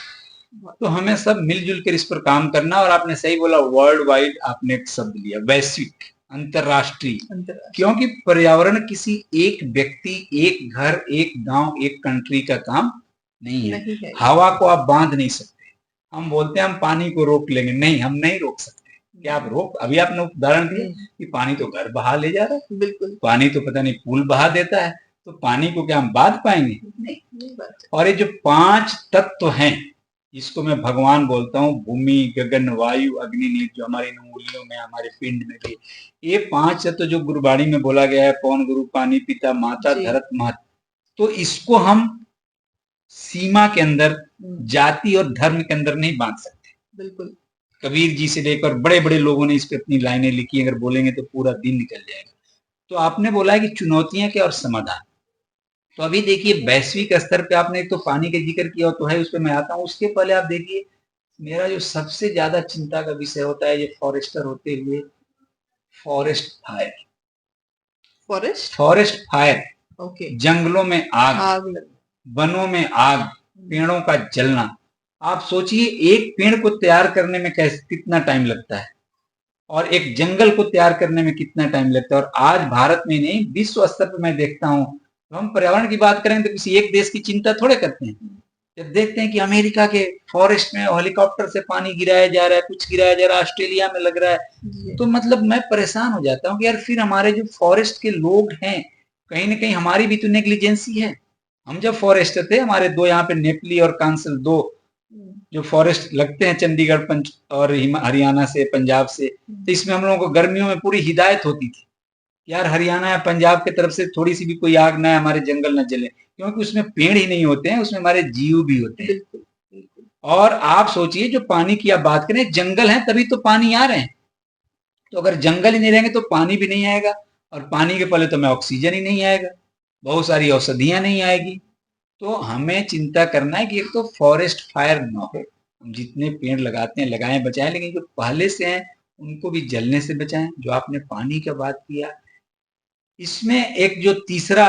तो हमें सब मिलजुल कर इस पर काम करना। और आपने सही बोला, वर्ल्ड वाइड आपने एक शब्द लिया, वैश्विक, अंतरराष्ट्रीय। क्योंकि पर्यावरण किसी एक व्यक्ति, एक घर, एक गांव, एक कंट्री का काम नहीं है। हवा को आप बांध नहीं सकते। हम बोलते हैं हम पानी को रोक लेंगे, नहीं, हम नहीं रोक सकते। क्या आप रोक, अभी आपने उदाहरण दिया कि पानी तो घर बहा ले जा रहा है, बिल्कुल। पानी तो पता नहीं पुल बहा देता है, तो पानी को क्या हम बांध पाएंगे? नहीं बात। और ये जो 5 तत्व हैं, इसको मैं भगवान बोलता हूँ, भूमि, गगन, वायु, अग्नि, नीर, जो हमारी उंगलियों में, हमारे पिंड में भी, ये 5 तत्व जो गुरुबाणी में बोला गया है, पवन, गुरु, पानी, पिता, माता, धरत, महत, तो इसको हम सीमा के अंदर, जाति और धर्म के अंदर नहीं बांध सकते। बिल्कुल। कबीर जी से लेकर बड़े बड़े लोगों ने इस पे अपनी लाइनें लिखी, अगर बोलेंगे तो पूरा दिन निकल जाएगा। तो आपने बोला है कि चुनौतियां क्या और समाधान। तो अभी देखिए, वैश्विक स्तर पे आपने एक तो पानी का जिक्र किया, तो है, उस पर मैं आता हूँ। उसके पहले आप देखिए, मेरा जो सबसे ज्यादा चिंता का विषय होता है, ये फॉरेस्टर होते हुए, forest fire. Forest fire, okay. जंगलों में आग, वनों में आग, पेड़ों का जलना। आप सोचिए, एक पेड़ को तैयार करने में कितना टाइम लगता है, और एक जंगल को तैयार करने में कितना टाइम लगता है। और आज भारत में नहीं, विश्व स्तर पर मैं देखता हूँ, तो हम पर्यावरण की बात करें तो किसी एक देश की चिंता थोड़े करते हैं। जब देखते हैं कि अमेरिका के फॉरेस्ट में हेलीकॉप्टर से पानी गिराया जा रहा है, कुछ गिराया जा रहा है, ऑस्ट्रेलिया में लग रहा है, तो मतलब मैं परेशान हो जाता हूँ कि यार, फिर हमारे जो फॉरेस्ट के लोग हैं, कहीं ना कहीं हमारी भी तो नेग्लिजेंसी है। हम जब फॉरेस्टर थे, हमारे 2 यहाँ पे नेपली और कांसल, 2 जो फॉरेस्ट लगते हैं चंडीगढ़ और हरियाणा से, पंजाब से, तो इसमें हम लोगों को गर्मियों में पूरी हिदायत होती थी, यार हरियाणा या पंजाब की तरफ से थोड़ी सी भी कोई आग ना है, हमारे जंगल ना जले, क्योंकि उसमें पेड़ ही नहीं होते हैं, उसमें हमारे जीव भी होते हैं। और आप सोचिए, जो पानी की आप बात करें, जंगल है तभी तो पानी आ रहे हैं, तो अगर जंगल ही नहीं रहेंगे तो पानी भी नहीं आएगा, और पानी के पहले तो में ऑक्सीजन ही नहीं आएगा, बहुत सारी औषधियां नहीं आएगी। तो हमें चिंता करना है कि एक तो फॉरेस्ट फायर ना हो, हम जितने पेड़ लगाते हैं लगाएं, बचाएं, लेकिन जो पहले से हैं उनको भी जलने से बचाएं। जो आपने पानी की बात किया, इसमें एक जो तीसरा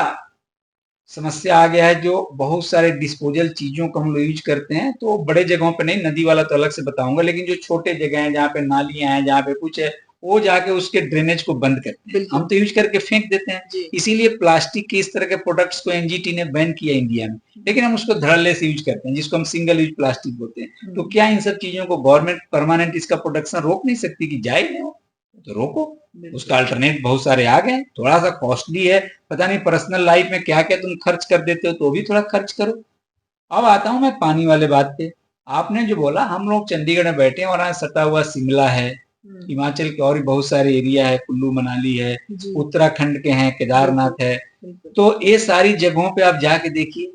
समस्या आ गया है, जो बहुत सारे डिस्पोजल चीजों को हम लोग यूज करते हैं, तो बड़े जगहों पे नहीं, नदी वाला तो अलग से बताऊंगा, लेकिन जो छोटे जगह हैं, जहाँ पे नालियां हैं, जहाँ पे कुछ है, वो जाके उसके ड्रेनेज को बंद करते हैं, हम तो यूज करके फेंक देते हैं। इसीलिए प्लास्टिक के इस तरह के प्रोडक्ट्स को एनजीटी ने बैन किया इंडिया में, लेकिन हम उसको धड़ल्ले से यूज करते हैं, जिसको हम सिंगल यूज प्लास्टिक बोलते हैं। तो क्या इन सब चीजों को गवर्नमेंट परमानेंट इसका प्रोडक्शन रोक नहीं सकती कि जाए नहीं, तो रोको, उसका अल्टरनेट बहुत सारे आ गए। थोड़ा सा कॉस्टली है, पता नहीं पर्सनल लाइफ में क्या क्या तुम खर्च कर देते हो, तो भी थोड़ा खर्च करो। अब आता हूं मैं पानी वाले बात पे। आपने जो बोला, हम लोग चंडीगढ़ में बैठे हैं और यहाँ सटा हुआ शिमला है, हिमाचल के और भी बहुत सारे एरिया है, कुल्लू मनाली है, उत्तराखंड के हैं, केदारनाथ है। तो ये सारी जगहों पे आप जाके देखिए,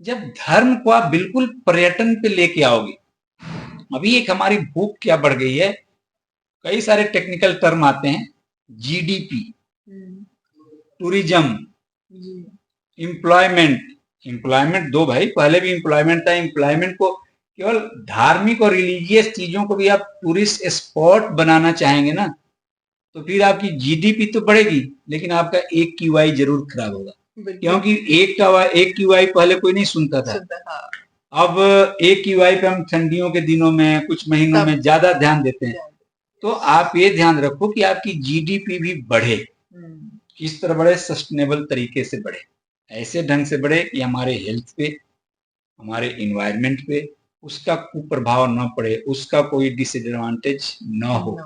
जब धर्म को आप बिल्कुल पर्यटन पे लेके आओगे, अभी एक हमारी भूख क्या बढ़ गई है, कई सारे टेक्निकल टर्म आते हैं, जीडीपी, टूरिज्म, एम्प्लॉयमेंट दो भाई, पहले भी एम्प्लॉयमेंट था। एम्प्लॉयमेंट को केवल धार्मिक और रिलीजियस चीजों को भी आप टूरिस्ट स्पॉट बनाना चाहेंगे ना, तो फिर आपकी जीडीपी तो बढ़ेगी, लेकिन आपका एक क्यूआई जरूर खराब होगा, क्योंकि एक क्यूआई पहले कोई नहीं सुनता था। अब एक क्यूआई पे हम ठंडियों के दिनों में, कुछ महीनों में ज्यादा ध्यान देते हैं। तो आप ये ध्यान रखो कि आपकी जीडीपी भी बढ़े। किस तरह बढ़े? सस्टेनेबल तरीके से बढ़े, ऐसे ढंग से बढ़े कि हमारे हेल्थ पे, हमारे इन्वायरमेंट पे उसका कुप्रभाव न पड़े, उसका कोई डिसएडवांटेज न हो।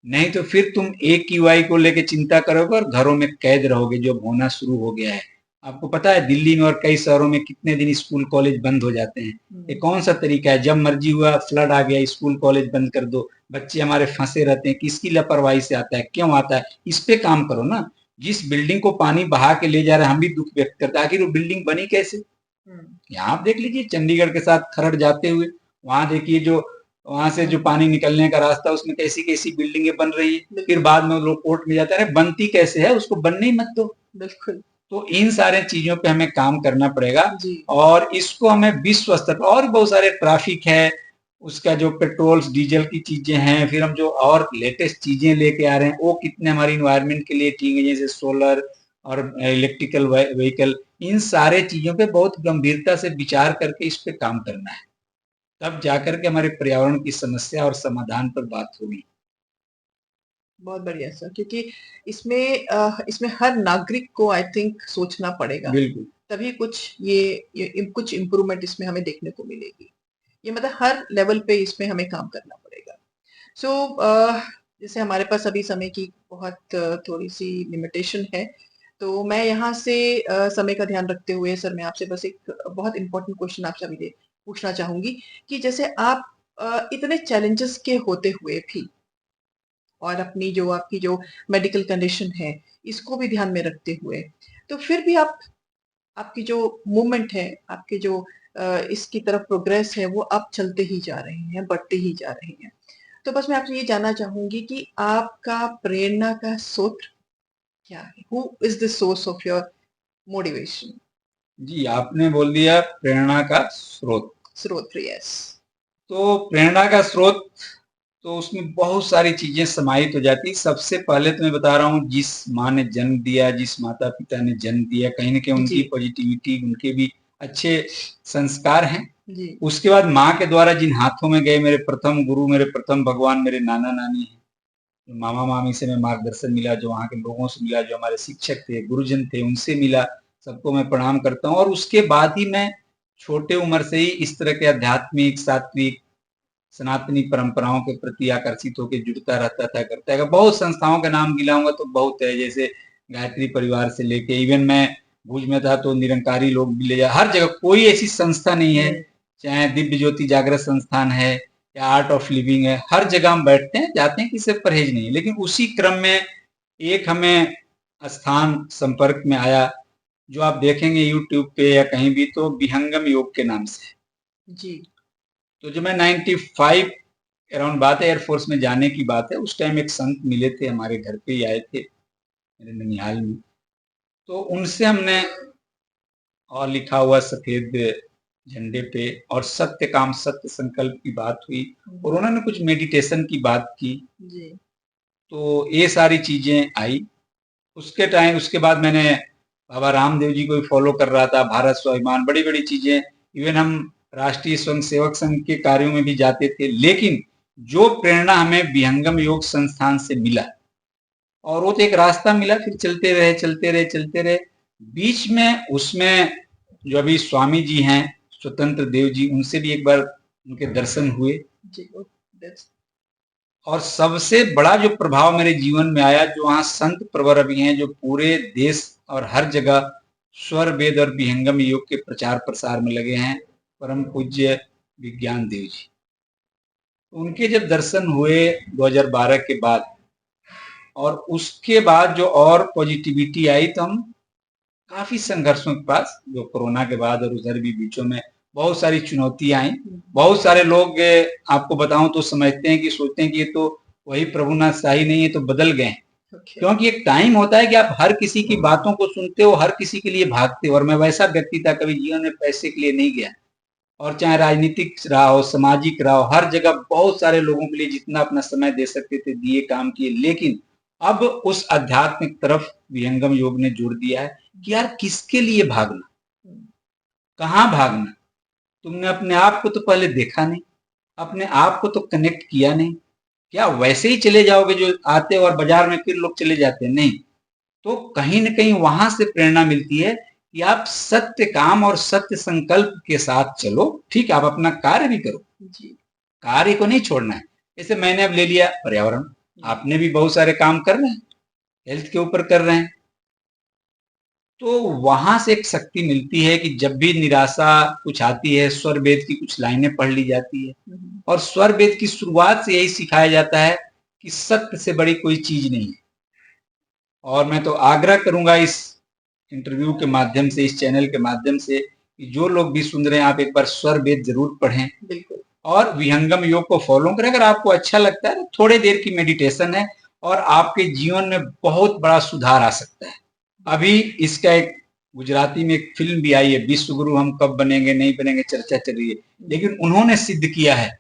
नहीं तो फिर तुम एक क्यूआई को लेके चिंता करोगे और घरों में कैद रहोगे, जो होना शुरू हो गया है। आपको पता है दिल्ली में और कई शहरों में कितने दिन स्कूल कॉलेज बंद हो जाते हैं। ये कौन सा तरीका है? जब मर्जी हुआ, फ्लड आ गया, स्कूल कॉलेज बंद कर दो, बच्चे हमारे फंसे रहते हैं। किसकी लापरवाही से आता है? क्यों आता है? इस पे काम करो ना। जिस बिल्डिंग को पानी बहा के ले जा रहा है, हम भी दुख व्यक्त करते हैं, आखिर वो बिल्डिंग बनी कैसे? यहाँ आप देख लीजिए, चंडीगढ़ के साथ खरड़ जाते हुए, वहां देखिए जो वहां से जो पानी निकलने का रास्ता, उसमें कैसी कैसी बिल्डिंगें बन रही है। फिर बाद में लोग कोर्ट में जाते हैं, बनती कैसे है, उसको बनने ही मत दो। बिल्कुल। तो इन सारे चीजों पे हमें काम करना पड़ेगा, और इसको हमें विश्व स्तर पर, और बहुत सारे ट्रैफिक है, उसका जो पेट्रोल डीजल की चीजें हैं, फिर हम जो और लेटेस्ट चीजें लेके आ रहे हैं, वो कितने हमारे इन्वायरमेंट के लिए ठीक है, जैसे सोलर और इलेक्ट्रिकल व्हीकल। इन सारे चीजों पे बहुत गंभीरता से विचार करके इस पे काम करना है, तब जाकर के हमारे पर्यावरण की समस्या और समाधान पर बात होगी। बहुत बढ़िया सर, क्योंकि इसमें हर नागरिक को आई थिंक सोचना पड़ेगा, बिल्कुल, तभी कुछ इम्प्रूवमेंट इसमें हमें देखने को मिलेगी। ये मतलब हर लेवल पे इसमें हमें काम करना पड़ेगा। जैसे हमारे पास अभी समय की बहुत थोड़ी सी लिमिटेशन है, तो मैं यहाँ से समय का ध्यान रखते हुए सर, मैं आपसे बस एक बहुत इम्पोर्टेंट क्वेश्चन आपसे अभी पूछना चाहूंगी कि जैसे आप इतने चैलेंजेस के होते हुए भी, और आपकी जो मेडिकल कंडीशन है, इसको भी ध्यान में रखते हुए, तो फिर भी आपकी जो मूवमेंट है, आपके जो इसकी तरफ प्रोग्रेस है, वो आप चलते ही जा रहे हैं, बढ़ते ही जा रहे हैं। तो बस मैं आपसे ये जानना चाहूंगी कि आपका प्रेरणा का स्रोत क्या है? Who is the source of your motivation? जी, आपने बोल दिया प्रेरणा का स्रोत। यस। तो प्रेरणा का स्रोत, तो उसमें बहुत सारी चीजें समाहित हो जाती। सबसे पहले तो मैं बता रहा हूँ, जिस माँ ने जन्म दिया, जिस माता पिता ने जन्म दिया, कहीं ना कहीं उनकी पॉजिटिविटी, उनके भी अच्छे संस्कार हैं। उसके बाद माँ के द्वारा जिन हाथों में गए, मेरे प्रथम गुरु, मेरे प्रथम भगवान, मेरे नाना नानी हैं। मामा मामी से मैं मार्गदर्शन मिला, जो वहाँ के लोगों से मिला, जो हमारे शिक्षक थे, गुरुजन थे, उनसे मिला। सबको मैं प्रणाम करता हूँ। और उसके बाद ही मैं छोटे उम्र से ही इस तरह के आध्यात्मिक, सात्विक, सनातनी परंपराओं के प्रति आकर्षित होकर जुड़ता रहता था, करता है। बहुत संस्थाओं का नाम गिनाऊंगा तो बहुत है, जैसे गायत्री परिवार से लेके, इवन मैं भुज में था तो निरंकारी लोग मिले, हर जगह कोई ऐसी संस्था नहीं है, चाहे दिव्य ज्योति जागृत संस्थान है या आर्ट ऑफ लिविंग है, हर जगह हम बैठते हैं, जाते हैं, किसी से परहेज नहीं है। लेकिन उसी क्रम में एक हमें स्थान संपर्क में आया, जो आप देखेंगे यूट्यूब पे या कहीं भी, तो विहंगम योग के नाम से। जी। तो जब मैं 95 अराउंड बात है, एयरफोर्स में जाने की बात है, उस टाइम एक संत मिले थे, हमारे घर पे ही आए थे, मेरे ननिहाल में। तो उनसे हमने, और लिखा हुआ सफेद झंडे पे, और सत्य काम सत्य संकल्प की बात हुई, और उन्होंने कुछ मेडिटेशन की बात की। जी। तो ये सारी चीजें आई। उसके बाद मैंने बाबा रामदेव जी को भी फॉलो कर रहा था, भारत स्वाभिमान, बड़ी बड़ी चीजें, इवन हम राष्ट्रीय स्वयं सेवक संघ के कार्यों में भी जाते थे। लेकिन जो प्रेरणा हमें विहंगम योग संस्थान से मिला, और वो तो एक रास्ता मिला, फिर चलते रहे चलते रहे चलते रहे। बीच में उसमें जो अभी स्वामी जी हैं स्वतंत्र देव जी, उनसे भी एक बार उनके दर्शन हुए। और सबसे बड़ा जो प्रभाव मेरे जीवन में आया, जो वहाँ संत प्रवर अभी हैं, जो पूरे देश और हर जगह स्वर वेद और विहंगम योग के प्रचार प्रसार में लगे हैं, परम पूज्य विज्ञान देव जी। उनके जब दर्शन हुए 2012 के बाद, और उसके बाद जो और पॉजिटिविटी आई, तो हम काफी संघर्षों के पास, जो कोरोना के बाद और उधर भी बीचों में बहुत सारी चुनौतियां आई। बहुत सारे लोग आपको बताऊं तो समझते हैं कि सोचते हैं कि ये तो वही प्रभुनाथ शाही नहीं है, तो बदल गए। क्योंकि एक टाइम होता है कि आप हर किसी की बातों को सुनते हो, हर किसी के लिए भागते हो, और मैं वैसा व्यक्ति था, कभी जीवन में पैसे के लिए नहीं गया। और चाहे राजनीतिक रहा हो, सामाजिक रहा हो, हर जगह बहुत सारे लोगों के लिए जितना अपना समय दे सकते थे दिए, काम किए। लेकिन अब उस आध्यात्मिक तरफ विहंगम योग ने जोड़ दिया है कि यार किसके लिए भागना, कहाँ भागना। तुमने अपने आप को तो पहले देखा नहीं, अपने आप को तो कनेक्ट किया नहीं। क्या वैसे ही चले जाओगे जो आते और बाजार में फिर लोग चले जाते? नहीं। तो कहीं न कहीं वहां से प्रेरणा मिलती है कि आप सत्य काम और सत्य संकल्प के साथ चलो। ठीक है, आप अपना कार्य भी करो, कार्य को नहीं छोड़ना है। जैसे मैंने अब ले लिया पर्यावरण, आपने भी बहुत सारे काम कर रहे हैं, हेल्थ के ऊपर कर रहे हैं। तो वहां से एक शक्ति मिलती है कि जब भी निराशा कुछ आती है, स्वर वेद की कुछ लाइनें पढ़ ली जाती है। और स्वर वेद की शुरुआत से यही सिखाया जाता है कि सत्य से बड़ी कोई चीज नहीं है। और मैं तो आग्रह करूंगा इस इंटरव्यू के माध्यम से, इस चैनल के माध्यम से, कि जो लोग भी सुन रहे हैं, आप एक बार स्वर वेद जरूर पढ़ें। बिल्कुल। और विहंगम योग को फॉलो करें। अगर आपको अच्छा लगता है तो थोड़े देर की मेडिटेशन है, और आपके जीवन में बहुत बड़ा सुधार आ सकता है। अभी इसका एक गुजराती में एक फिल्म भी आई है, विश्व गुरु हम कब बनेंगे नहीं बनेंगे, चर्चा चल रही है। लेकिन उन्होंने सिद्ध किया है,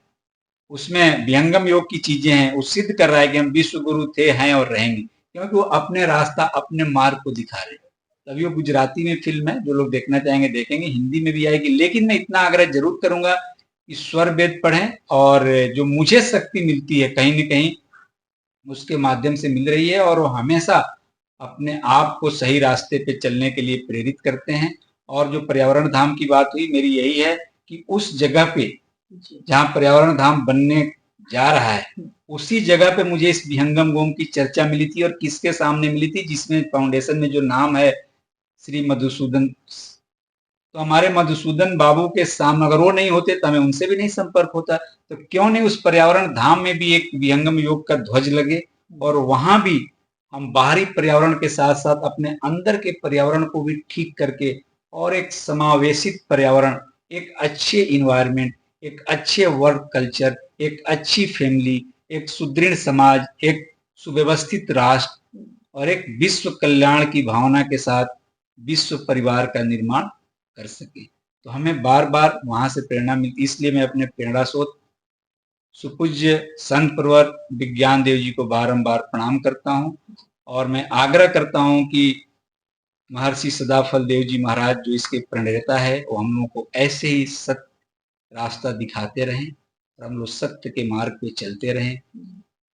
उसमें विहंगम योग की चीजें हैं, वो सिद्ध कर रहा है कि हम विश्व गुरु थे, हैं और रहेंगे, क्योंकि वो अपने रास्ता, अपने मार्ग को दिखा रहे हैं। तभी वो गुजराती में फिल्म है, जो लोग देखना चाहेंगे देखेंगे, हिंदी में भी आएगी। लेकिन मैं इतना आग्रह जरूर करूंगा कि स्वर वेद पढ़ें, और जो मुझे शक्ति मिलती है कहीं न कहीं उसके माध्यम से मिल रही है, और वो हमेशा अपने आप को सही रास्ते पे चलने के लिए प्रेरित करते हैं। और जो पर्यावरण धाम की बात हुई, मेरी यही है कि उस जगह पे जहाँ पर्यावरण धाम बनने जा रहा है, उसी जगह पे मुझे इस विहंगम गोम की चर्चा मिली थी। और किसके सामने मिली थी? जिसमें फाउंडेशन में जो नाम है श्री मधुसूदन, तो हमारे मधुसूदन बाबू के सामने अगर वो नहीं होते तो हमें उनसे भी नहीं संपर्क होता। तो क्यों नहीं उस पर्यावरण धाम में भी एक विहंगम योग का ध्वज लगे, और वहां भी हम बाहरी पर्यावरण के साथ साथ अपने अंदर के पर्यावरण को भी ठीक करके, और एक समावेशित पर्यावरण, एक अच्छे इन्वायरमेंट, एक अच्छे वर्क कल्चर, एक अच्छी फैमिली, एक सुदृढ़ समाज, एक सुव्यवस्थित राष्ट्र, और एक विश्व कल्याण की भावना के साथ विश्व परिवार का निर्माण कर सके। तो हमें बार बार वहां से प्रेरणा मिलती। इसलिए मैं अपने प्रेरणा स्रोत सुपूज्य संत प्रवर विज्ञान देव जी को बारंबार प्रणाम करता हूं। और मैं आग्रह करता हूं कि महर्षि सदाफल देव जी महाराज, जो इसके प्रणेता है, वो हम लोगों को ऐसे ही सत्य रास्ता दिखाते रहें, और हम लोग सत्य के मार्ग पे चलते रहें।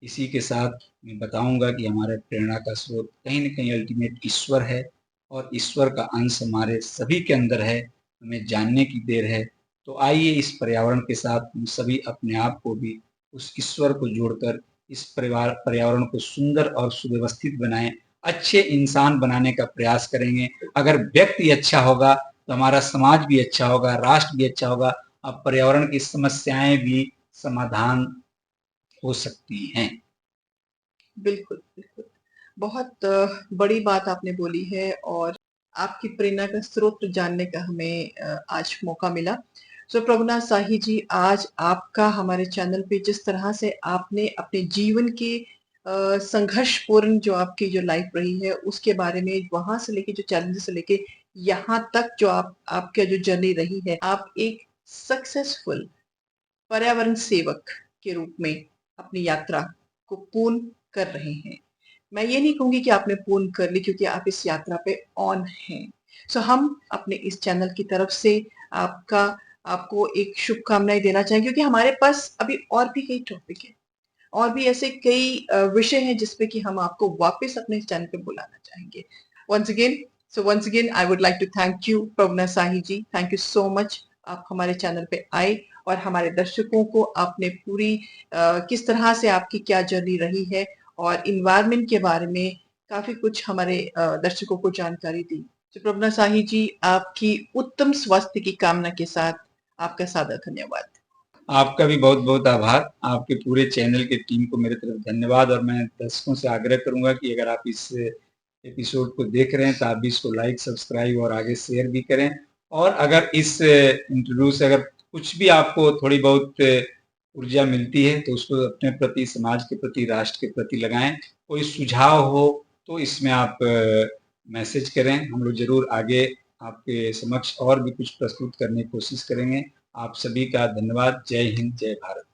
इसी के साथ मैं बताऊंगा कि हमारे प्रेरणा का स्रोत कहीं न कहीं अल्टीमेट ईश्वर है, और ईश्वर का अंश हमारे सभी के अंदर है, हमें जानने की देर है। तो आइए इस पर्यावरण के साथ हम सभी अपने आप को भी उस ईश्वर को जोड़कर इस पर्यावरण को सुंदर और सुव्यवस्थित बनाएं, अच्छे इंसान बनाने का प्रयास करेंगे। अगर व्यक्ति अच्छा होगा तो हमारा समाज भी अच्छा होगा, राष्ट्र भी अच्छा होगा, अब पर्यावरण की समस्याएं भी समाधान हो सकती हैं। बिल्कुल, बिल्कुल। बहुत बड़ी बात आपने बोली है, और आपकी प्रेरणा का स्रोत जानने का हमें आज मौका मिला। सो प्रभुनाथ शाही जी, आज आपका हमारे चैनल पे जिस तरह से आपने अपने जीवन के संघर्षपूर्ण जो आपकी जो लाइफ रही है, उसके बारे में, वहाँ से लेके जो चैलेंजेस से लेके यहाँ तक जो आपका जो जर्नी रही है, आप एक सक्सेसफुल पर्यावरण सेवक के रूप में अपनी यात्रा को पूर्ण कर रहे हैं। मैं ये नहीं कहूंगी कि आपने पूर्ण कर ली, क्योंकि आप इस यात्रा पे ऑन हैं। सो हम अपने इस चैनल की तरफ से आपका आपको एक शुभकामनाएँ देना चाहेंगे? क्योंकि हमारे पास अभी और भी कई टॉपिक हैं, और भी ऐसे कई विषय हैं जिस पे कि हम आपको वापस अपने चैनल पे बुलाना चाहेंगे। Once again I would like to thank you Prabhna Sahi ji, thank you so much. आप हमारे चैनल पे आए और हमारे दर्शकों को आपने पूरी किस तरह से आपकी क्या जर्नी रही है और एनवायरनमेंट के बारे में काफ़ी कुछ हमारे दर्शकों को जानकारी दी। तो प्रभना साही जी, आपकी उत्तम स्वास्थ्य की कामना के साथ आपका सादर धन्यवाद। आपका भी बहुत-बहुत आभार। आपके पूरे चैनल की टीम को मेरी तरफ धन्यवाद और मैं दर्शकों से आग्रह करूँगा कि अगर आप इस एपिसोड को देख रहे हैं तो आप भी इसको लाइक, सब्सक्राइब और आगे शेयर भी करें। और अगर इस इंटरव्यू से अगर कुछ भी आपको थोड़ी बहुत ऊर्जा मिलती है तो उसको अपने प्रति, समाज के प्रति, राष्ट्र के प्रति लगाएँ। कोई सुझाव हो तो इसमें आप मैसेज करें। हम लोग ज़रूर आगे आपके समक्ष और भी कुछ प्रस्तुत करने की कोशिश करेंगे। आप सभी का धन्यवाद। जय हिंद, जय भारत।